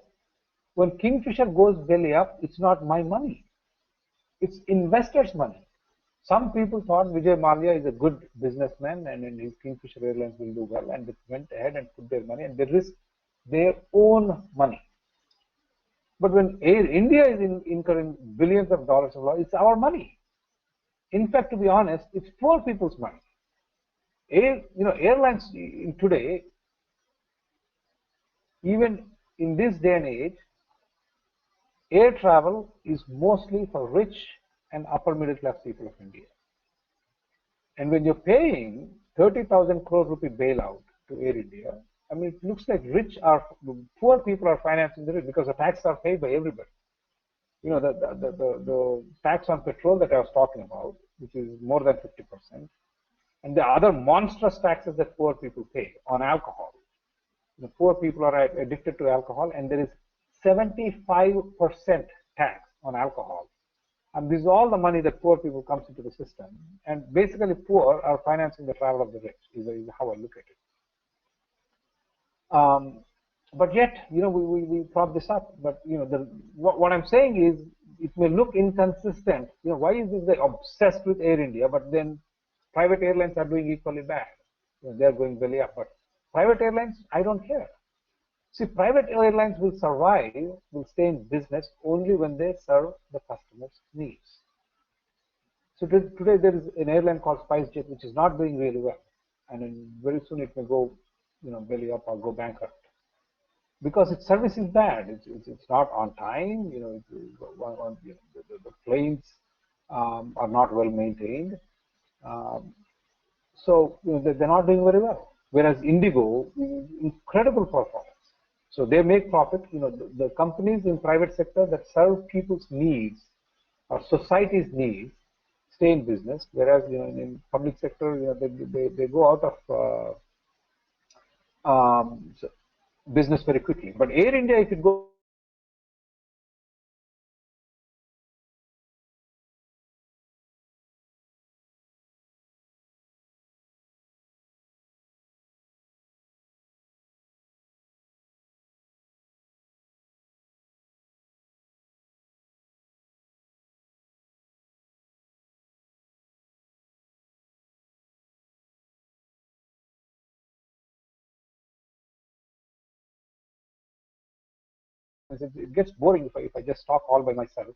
when Kingfisher goes belly up, it's not my money. It's investors' money. Some people thought Vijay Mallya is a good businessman and his Kingfisher Airlines will do well, and they went ahead and put their money and they risked their own money. But when Air India is incurring billions of dollars of loss, it's our money. In fact, to be honest, it's poor people's money. Airlines today, even in this day and age, air travel is mostly for rich and upper middle class people of India. And when you're paying 30,000 crore rupee bailout to Air India, I mean, it looks like poor people are financing the rich because the taxes are paid by everybody. The tax on petrol that I was talking about, which is more than 50%, and the other monstrous taxes that poor people pay on alcohol. The poor people are addicted to alcohol, and there is 75% tax on alcohol. And this is all the money that poor people comes into the system. And basically, poor are financing the travel of the rich, is how I look at it. But yet, we prop this up. But what I'm saying is, it may look inconsistent. Why is this guy obsessed with Air India, but then private airlines are doing equally bad? They're going belly up. But private airlines, I don't care. See, private airlines will survive, will stay in business only when they serve the customer's needs. So today there is an airline called SpiceJet, which is not doing really well, and then very soon it may go, belly up or go bankrupt because its service is bad. It's not on time. The planes are not well maintained, so they're not doing very well. Whereas Indigo, incredible performance. So they make profit. The companies in private sector that serve people's needs or society's needs stay in business, whereas in public sector, they go out of business very quickly. But Air India, if it goes it gets boring if I just talk all by myself.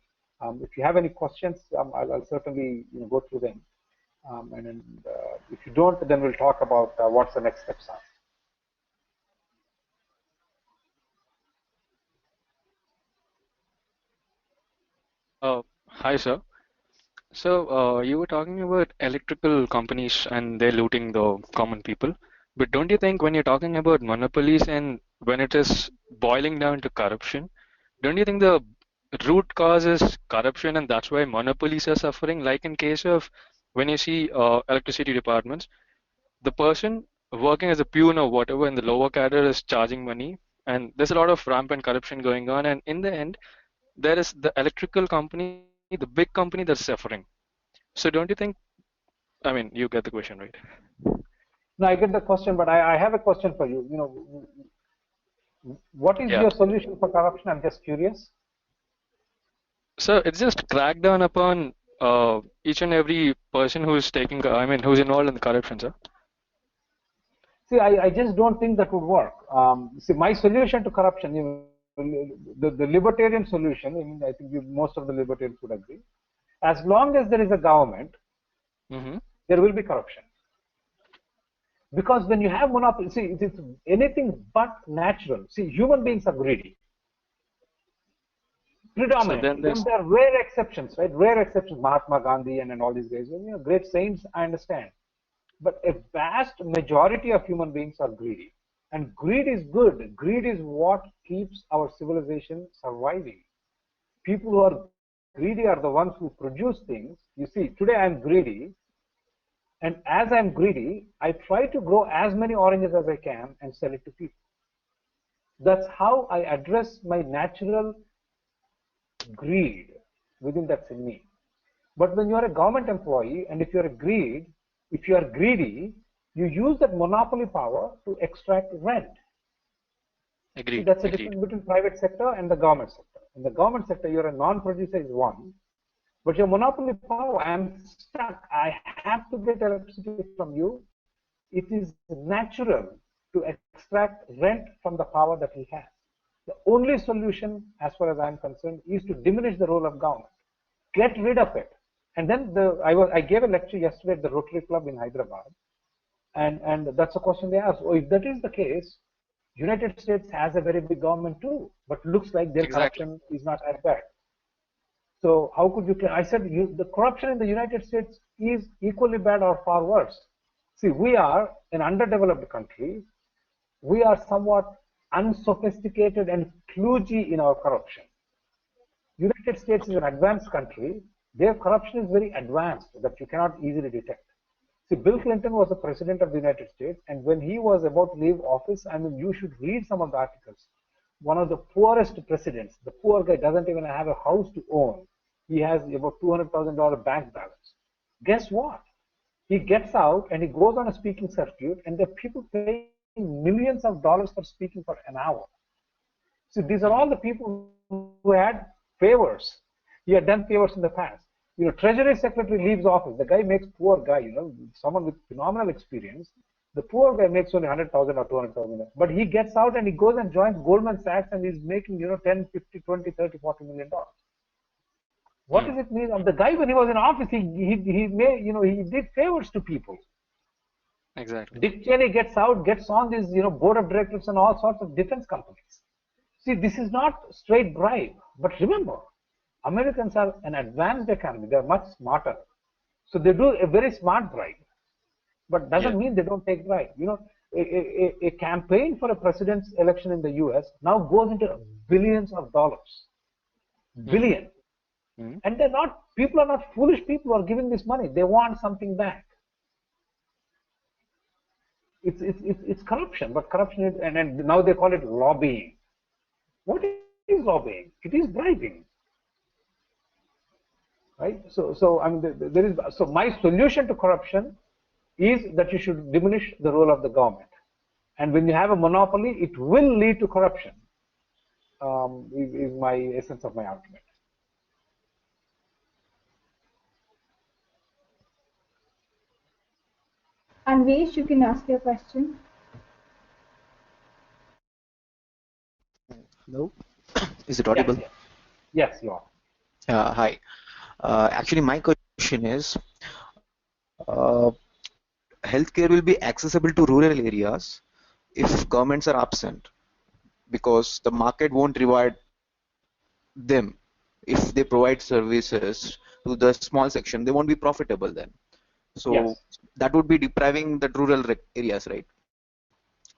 If you have any questions, I'll certainly go through them. And then if you don't, then we'll talk about what's the next steps are. Hi, sir. So you were talking about electrical companies and they're looting the common people. But don't you think when you're talking about monopolies and when it is boiling down to corruption, don't you think the root cause is corruption and that's why monopolies are suffering? Like in case of when you see electricity departments, the person working as a peon or whatever in the lower cadre is charging money, and there's a lot of rampant corruption going on. And in the end, there is the electrical company, the big company that's suffering. So don't you think? I mean, you get the question, right? No, I get the question, but I have a question for you. What is your solution for corruption? I'm just curious. So it's just crack down upon each and every person who's who's involved in the corruption, sir. See, I just don't think that would work. See, my solution to corruption, the libertarian solution, I think most of the libertarians would agree. As long as there is a government, there will be corruption. Because when you have monopoly, see, it's anything but natural. See, human beings are greedy. Predominantly. So there are rare exceptions, right? Rare exceptions, Mahatma Gandhi and all these guys. Great saints, I understand. But a vast majority of human beings are greedy. And greed is good. Greed is what keeps our civilization surviving. People who are greedy are the ones who produce things. You see, today I'm greedy. And as I'm greedy, I try to grow as many oranges as I can and sell it to people. That's how I address my natural greed within that's in me. But when you are a government employee and if you are greedy, you use that monopoly power to extract rent. Agreed. See, that's the difference between private sector and the government sector. In the government sector, you're a non-producer is one. But your monopoly power, I'm stuck. I have to get electricity from you. It is natural to extract rent from the power that he has. The only solution, as far as I'm concerned, is to diminish the role of government. Get rid of it. And then I gave a lecture yesterday at the Rotary Club in Hyderabad, and that's a question they asked. Oh, if that is the case, United States has a very big government too, but looks like their corruption is not as bad. So how could you claim? I said the corruption in the United States is equally bad or far worse. See, we are an underdeveloped country. We are somewhat unsophisticated and kludgy in our corruption. United States is an advanced country. Their corruption is very advanced that you cannot easily detect. See, Bill Clinton was the president of the United States, and when he was about to leave office, I mean, you should read some of the articles. One of the poorest presidents, the poor guy doesn't even have a house to own. He has about $200,000 bank balance. Guess what? He gets out and he goes on a speaking circuit, and there are people paying millions of dollars for speaking for an hour. So these are all the people who had favors. He had done favors in the past. You know, Treasury Secretary leaves office. The guy makes poor guy, you know, someone with phenomenal experience. The poor guy makes only 100,000 or 200,000. But he gets out and he goes and joins Goldman Sachs and he's making, you know, 10, 50, 20, 30, 40 million dollars. What does it mean? And the guy, when he was in office, he made, you know, he did favors to people. Exactly. Dick Cheney gets out, gets on this, you know, board of directors and all sorts of defense companies. See, this is not straight bribe. But remember, Americans are an advanced economy. They're much smarter. So they do a very smart bribe. But doesn't mean they don't take bribe. You know, a campaign for a president's election in the US now goes into billions of dollars. Billion. And they're not, people are not foolish people who are giving this money. They want something back. It's corruption, but corruption is, and now they call it lobbying. What is lobbying? It is bribing. Right? So I mean, so my solution to corruption is that you should diminish the role of the government. And when you have a monopoly, it will lead to corruption, is my essence of my argument. And Vesh, you can ask your question. Hello, is it audible? Yes, you are. Hi. Actually, my question is, healthcare will be accessible to rural areas if governments are absent, because the market won't reward them if they provide services to the small section. They won't be profitable then. So that would be depriving the rural areas, right?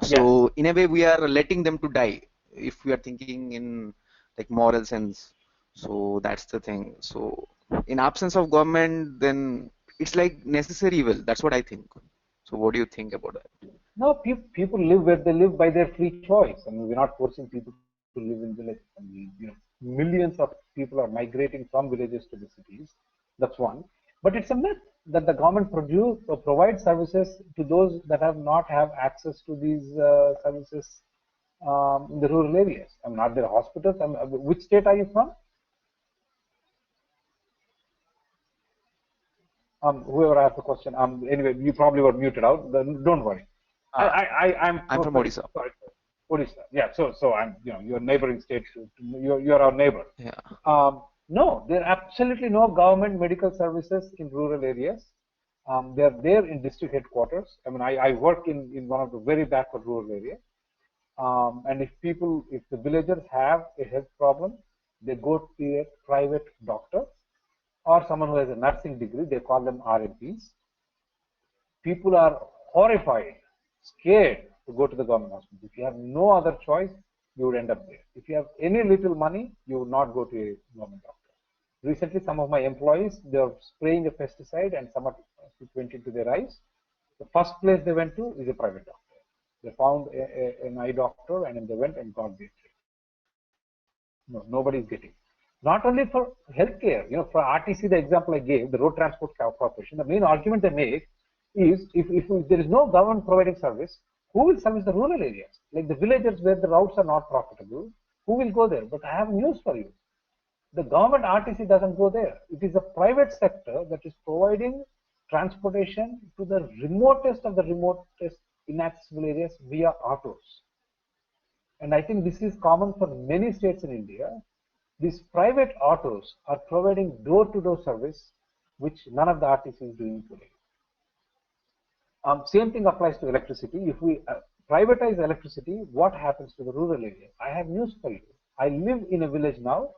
So in a way, we are letting them to die if we are thinking in like moral sense. So that's the thing. So in absence of government, then it's like necessary evil. That's what I think. So what do you think about that? No, people live where they live by their free choice. I mean, we're not forcing people to live in villages. I mean, you know, millions of people are migrating from villages to the cities. That's one. But it's a myth that the government provides services to those that have access to these services in the rural areas. I mean, are there hospitals? I mean, which state are you from? Whoever asked the question. Anyway, you probably were muted out. Don't worry. I'm from Odisha. Sorry, Odisha. Yeah. So I'm, you know, your neighboring state. You're our neighbor. Yeah. No, there are absolutely no government medical services in rural areas. They're there in district headquarters. I mean, I work in one of the very backward rural areas. And if the villagers have a health problem, they go to a private doctor or someone who has a nursing degree. They call them RMPs. People are horrified, scared to go to the government hospital. If you have no other choice, you would end up there. If you have any little money, you would not go to a government doctor. Recently, some of my employees, they are spraying a pesticide and someone went into their eyes. The first place they went to is a private doctor. They found an eye doctor and then they went and got their treatment. No, nobody is getting. Not only for healthcare, you know, for RTC, the example I gave, the Road Transport Corporation, the main argument they make is if there is no government providing service, who will service the rural areas? Like the villages where the routes are not profitable, who will go there? But I have news for you. The government RTC doesn't go there. It is the private sector that is providing transportation to the remotest of the remotest inaccessible areas via autos. And I think this is common for many states in India. These private autos are providing door-to-door service, which none of the RTC is doing today. Same thing applies to electricity. If we privatize electricity, what happens to the rural areas? I have news for you. I live in a village now,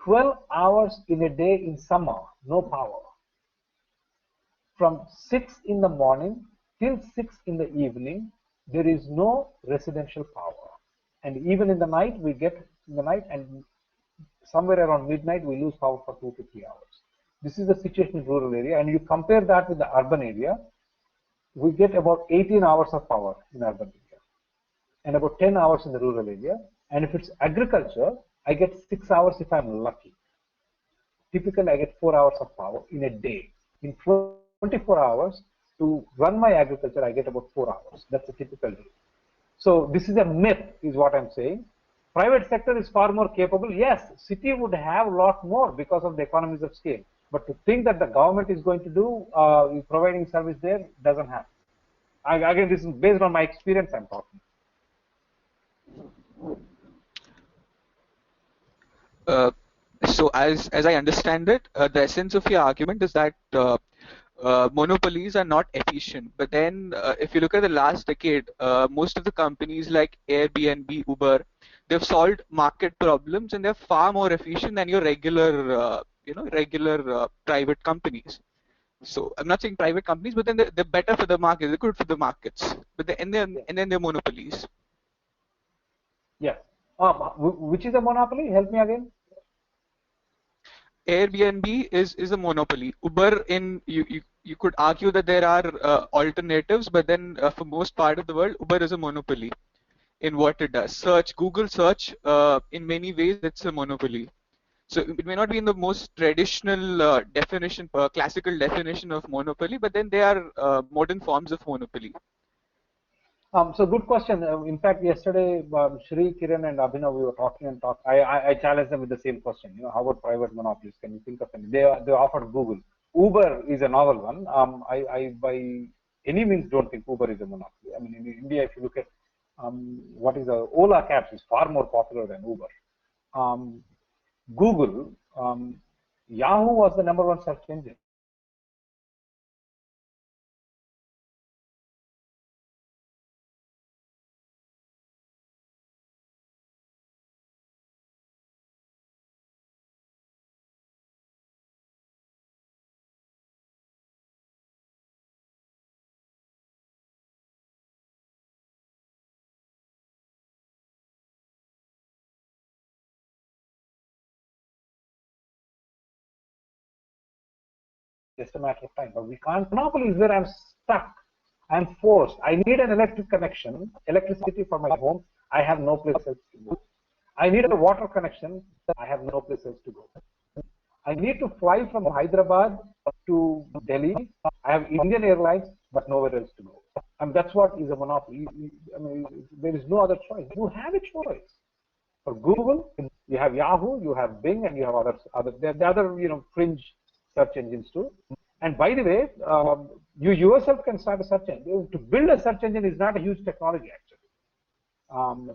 12 hours in a day in summer, no power. From 6 in the morning till 6 in the evening, there is no residential power. And even in the night, we get in the night, and somewhere around midnight, we lose power for 2 to 3 hours. This is the situation in rural area, and you compare that with the urban area, we get about 18 hours of power in urban area and about 10 hours in the rural area. And if it's agriculture, I get 6 hours if I'm lucky. Typically, I get 4 hours of power in a day. In 24 hours, to run my agriculture, I get about 4 hours. That's a typical day. So this is a myth, is what I'm saying. Private sector is far more capable. Yes, city would have a lot more because of the economies of scale. But to think that the government is going to do providing service there doesn't happen. Again, this is based on my experience I'm talking. So as I understand it, the essence of your argument is that monopolies are not efficient. But then if you look at the last decade, most of the companies like Airbnb, Uber, they've solved market problems and they're far more efficient than your regular, private companies. So I'm not saying private companies, but then they're better for the market. They're good for the markets. But and then they're monopolies. Yeah. Which is a monopoly? Help me again. Airbnb is a monopoly. Uber, you could argue that there are alternatives, but then for most part of the world, Uber is a monopoly in what it does. Google search, in many ways, it's a monopoly. So it may not be in the most traditional definition, classical definition of monopoly, but then they are modern forms of monopoly. So good question. In fact, yesterday, Shri, Kiran, and Abhinav, we were talking and talk. I challenged them with the same question. You know, how about private monopolies? Can you think of any? They offered Google. Uber is a novel one. I by any means don't think Uber is a monopoly. I mean, in India, if you look at what is Ola cabs is far more popular than Uber. Google, Yahoo was the #1 search engine. Just a matter of time. But we can't. Monopoly is where I'm stuck. I'm forced. I need an electric connection, electricity for my home. I have no place else to go. I need a water connection. I have no place else to go. I need to fly from Hyderabad to Delhi. I have Indian Airlines, but nowhere else to go. And that's what is a monopoly. I mean, there is no other choice. You have a choice. For Google, you have Yahoo, you have Bing, and you have other the other fringe search engines too. And by the way, you yourself can start a search engine. To build a search engine is not a huge technology actually.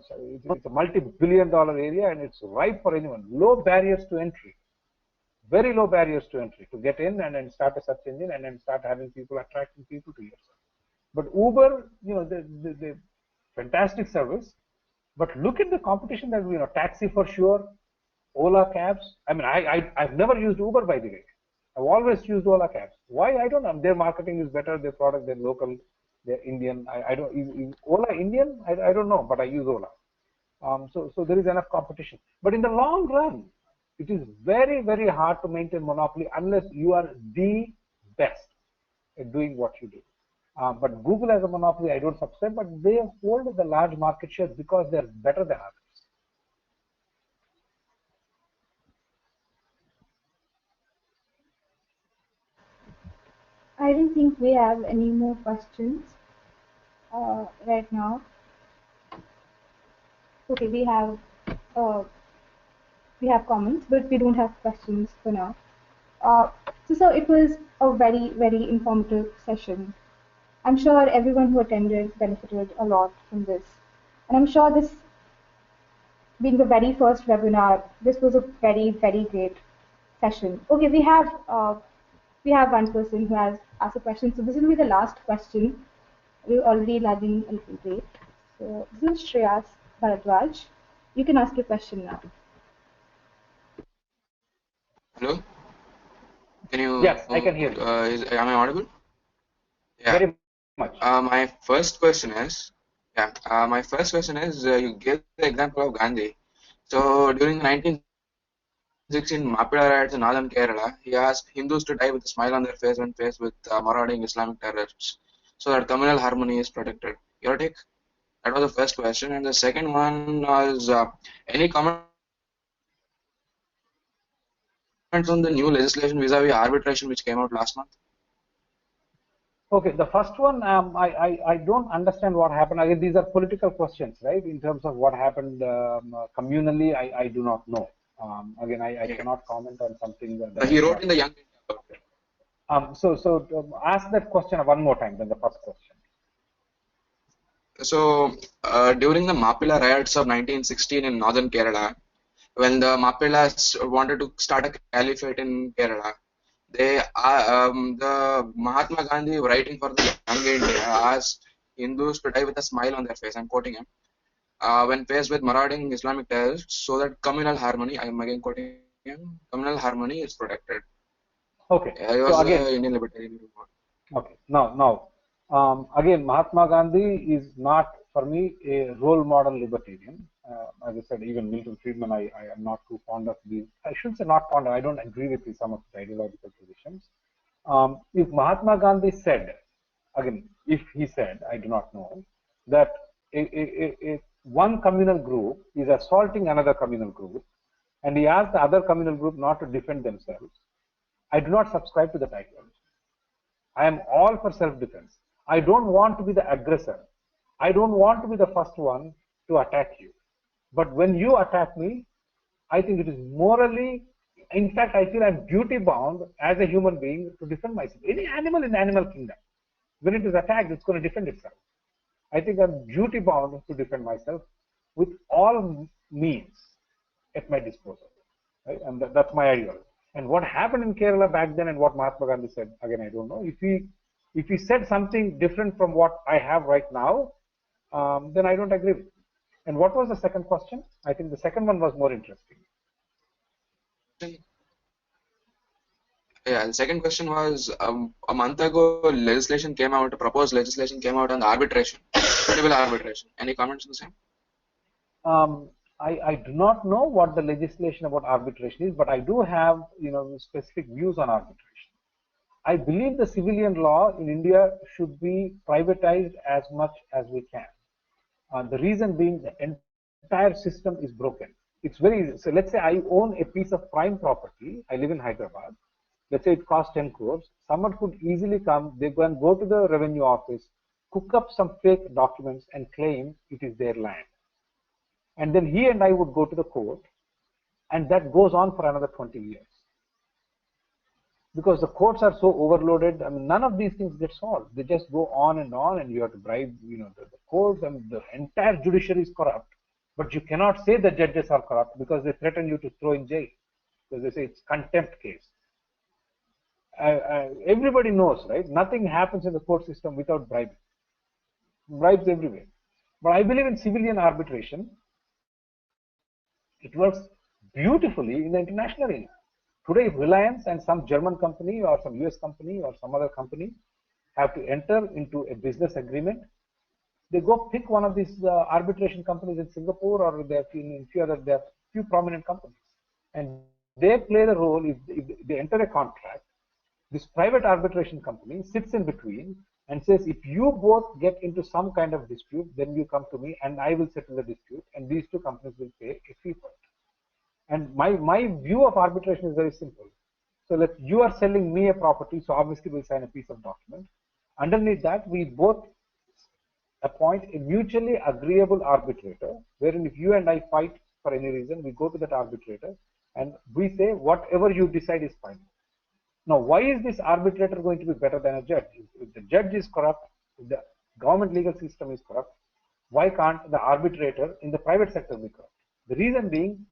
So it's a multi-billion-dollar area, and it's ripe for anyone. Low barriers to entry, very low barriers to entry to get in and then start a search engine and then start having people attracting people to yourself. But Uber, the fantastic service. But look at the competition that taxi for sure, Ola cabs. I mean, I've never used Uber, by the way. I've always used Ola cabs. Why? I don't know. Their marketing is better. Their product, they're local, they're Indian. I don't. Is Ola Indian? I don't know, but I use Ola. So there is enough competition. But in the long run, it is very, very hard to maintain monopoly unless you are the best at doing what you do. But Google as a monopoly, I don't subscribe, but they hold the large market share because they're better than others. I don't think we have any more questions right now. Okay, we have we have comments, but we don't have questions for now. So it was a very, very informative session. I'm sure everyone who attended benefited a lot from this. And I'm sure this being the very first webinar, this was a very, very great session. Okay, we have one person who has asked a question. So this will be the last question. We're already lagging a little bit. So this is Shreyas Bharadwaj. You can ask your question now. Hello? Can you? Yes, I can hear you. Am I audible? Yeah. Very much. My first question is, you gave the example of Gandhi. So during the 1916 Mapida riots in northern Kerala, he asked Hindus to die with a smile on their face when faced with marauding Islamic terrorists, so that communal harmony is protected. Your take? That was the first question, and the second one was any comments on the new legislation vis-a-vis arbitration which came out last month? Okay, the first one, I don't understand what happened. Again, these are political questions, right? In terms of what happened communally, I do not know. Again, I cannot comment on something that He wrote in the Young India about it. So ask that question one more time than the first question. So during the Mapila riots of 1916 in northern Kerala, when the Mapilas wanted to start a caliphate in Kerala, the Mahatma Gandhi, writing for the Young India, asked Hindus to die with a smile on their face. I'm quoting him. When faced with marauding Islamic terrorists, so that communal harmony, I am again quoting him, communal harmony is protected. Okay. He was again, Indian Libertarian. Okay. Now, again, Mahatma Gandhi is not, for me, a role model libertarian. As I said, even Milton Friedman, I am not too fond of these. I shouldn't say not fond of, I don't agree with some of his ideological positions. If Mahatma Gandhi said, again, if he said, I do not know, that one communal group is assaulting another communal group, and he asked the other communal group not to defend themselves, I do not subscribe to that ideology. I am all for self-defense. I don't want to be the aggressor. I don't want to be the first one to attack you. But when you attack me, I think it is morally, in fact, I feel I'm duty bound as a human being to defend myself. Any animal in the animal kingdom, when it is attacked, it's going to defend itself. I think I'm duty bound to defend myself with all means at my disposal. Right? And that's my ideology. And what happened in Kerala back then and what Mahatma Gandhi said, again, I don't know. If he said something different from what I have right now, then I don't agree with it. And what was the second question? I think the second one was more interesting. Yeah, the second question was a month ago, legislation came out, a proposed legislation came out on arbitration, civil arbitration. Any comments on the same? I do not know what the legislation about arbitration is, but I do have specific views on arbitration. I believe the civilian law in India should be privatized as much as we can. The reason being the entire system is broken. It's very easy. So let's say I own a piece of prime property. I live in Hyderabad. Let's say it costs 10 crores. Someone could easily come, they can go to the revenue office, cook up some fake documents and claim it is their land. And then he and I would go to the court, and that goes on for another 20 years. Because the courts are so overloaded, I mean, none of these things get solved. They just go on, and you have to bribe, the courts, and the entire judiciary is corrupt. But you cannot say the judges are corrupt because they threaten you to throw in jail. Because they say it's contempt case. Everybody knows, right? Nothing happens in the court system without bribing. Bribes everywhere. But I believe in civilian arbitration. It works beautifully in the international arena. Today, if Reliance and some German company or some US company or some other company have to enter into a business agreement, they go pick one of these arbitration companies in Singapore, or there are few prominent companies, and they play the role. If they enter a contract, this private arbitration company sits in between and says, if you both get into some kind of dispute, then you come to me and I will settle the dispute, and these two companies will pay a fee for it. And my view of arbitration is very simple. So you are selling me a property, so obviously we'll sign a piece of document. Underneath that, we both appoint a mutually agreeable arbitrator, wherein if you and I fight for any reason, we go to that arbitrator, And we say whatever you decide is fine. Now, why is this arbitrator going to be better than a judge? If the judge is corrupt, if the government legal system is corrupt, why can't the arbitrator in the private sector be corrupt? The reason being,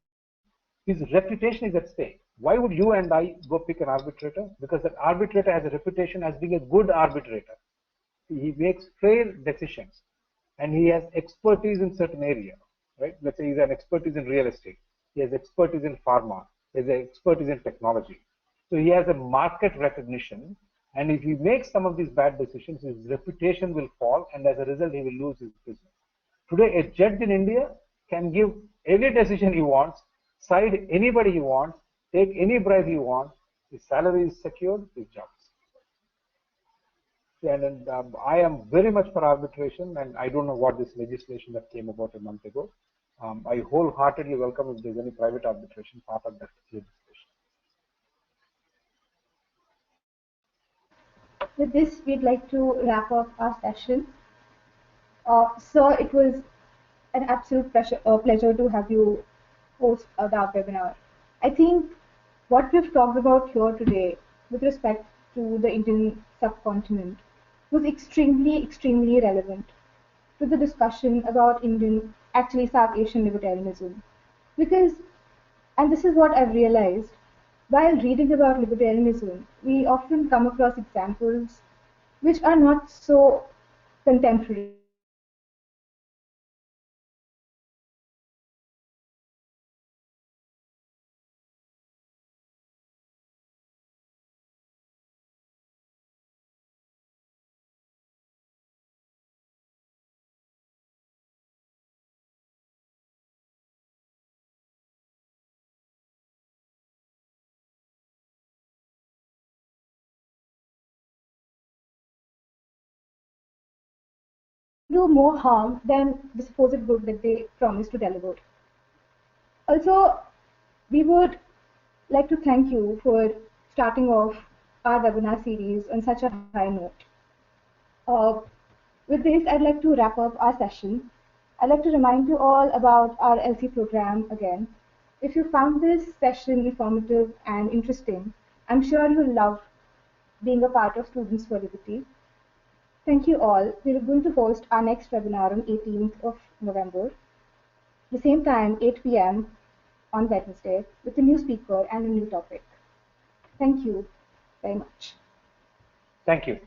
his reputation is at stake. Why would you and I go pick an arbitrator? Because that arbitrator has a reputation as being a good arbitrator. He makes fair decisions, and he has expertise in certain area, right? Let's say he's an expertise in real estate. He has expertise in pharma. He has expertise in technology. So he has a market recognition, and if he makes some of these bad decisions, his reputation will fall, and as a result, he will lose his business. Today, a judge in India can give any decision he wants, side anybody he wants, take any bribe he wants. His salary is secured, his job is secured. And I am very much for arbitration, and I don't know what this legislation that came about a month ago. I wholeheartedly welcome if there's any private arbitration part of that legislation. With this, we'd like to wrap up our session. So it was an absolute pleasure to have you host the webinar. I think what we've talked about here today with respect to the Indian subcontinent was extremely relevant to the discussion about South Asian libertarianism. Because, and this is what I've realized, while reading about libertarianism, we often come across examples which are not so contemporary. Do more harm than the supposed good that they promise to deliver. Also, we would like to thank you for starting off our webinar series on such a high note. With this, I'd like to wrap up our session. I'd like to remind you all about our LC program again. If you found this session informative and interesting, I'm sure you'll love being a part of Students for Liberty. Thank you all. We're going to host our next webinar on 18th of November, the same time, 8 p.m. on Wednesday, with a new speaker and a new topic. Thank you very much. Thank you.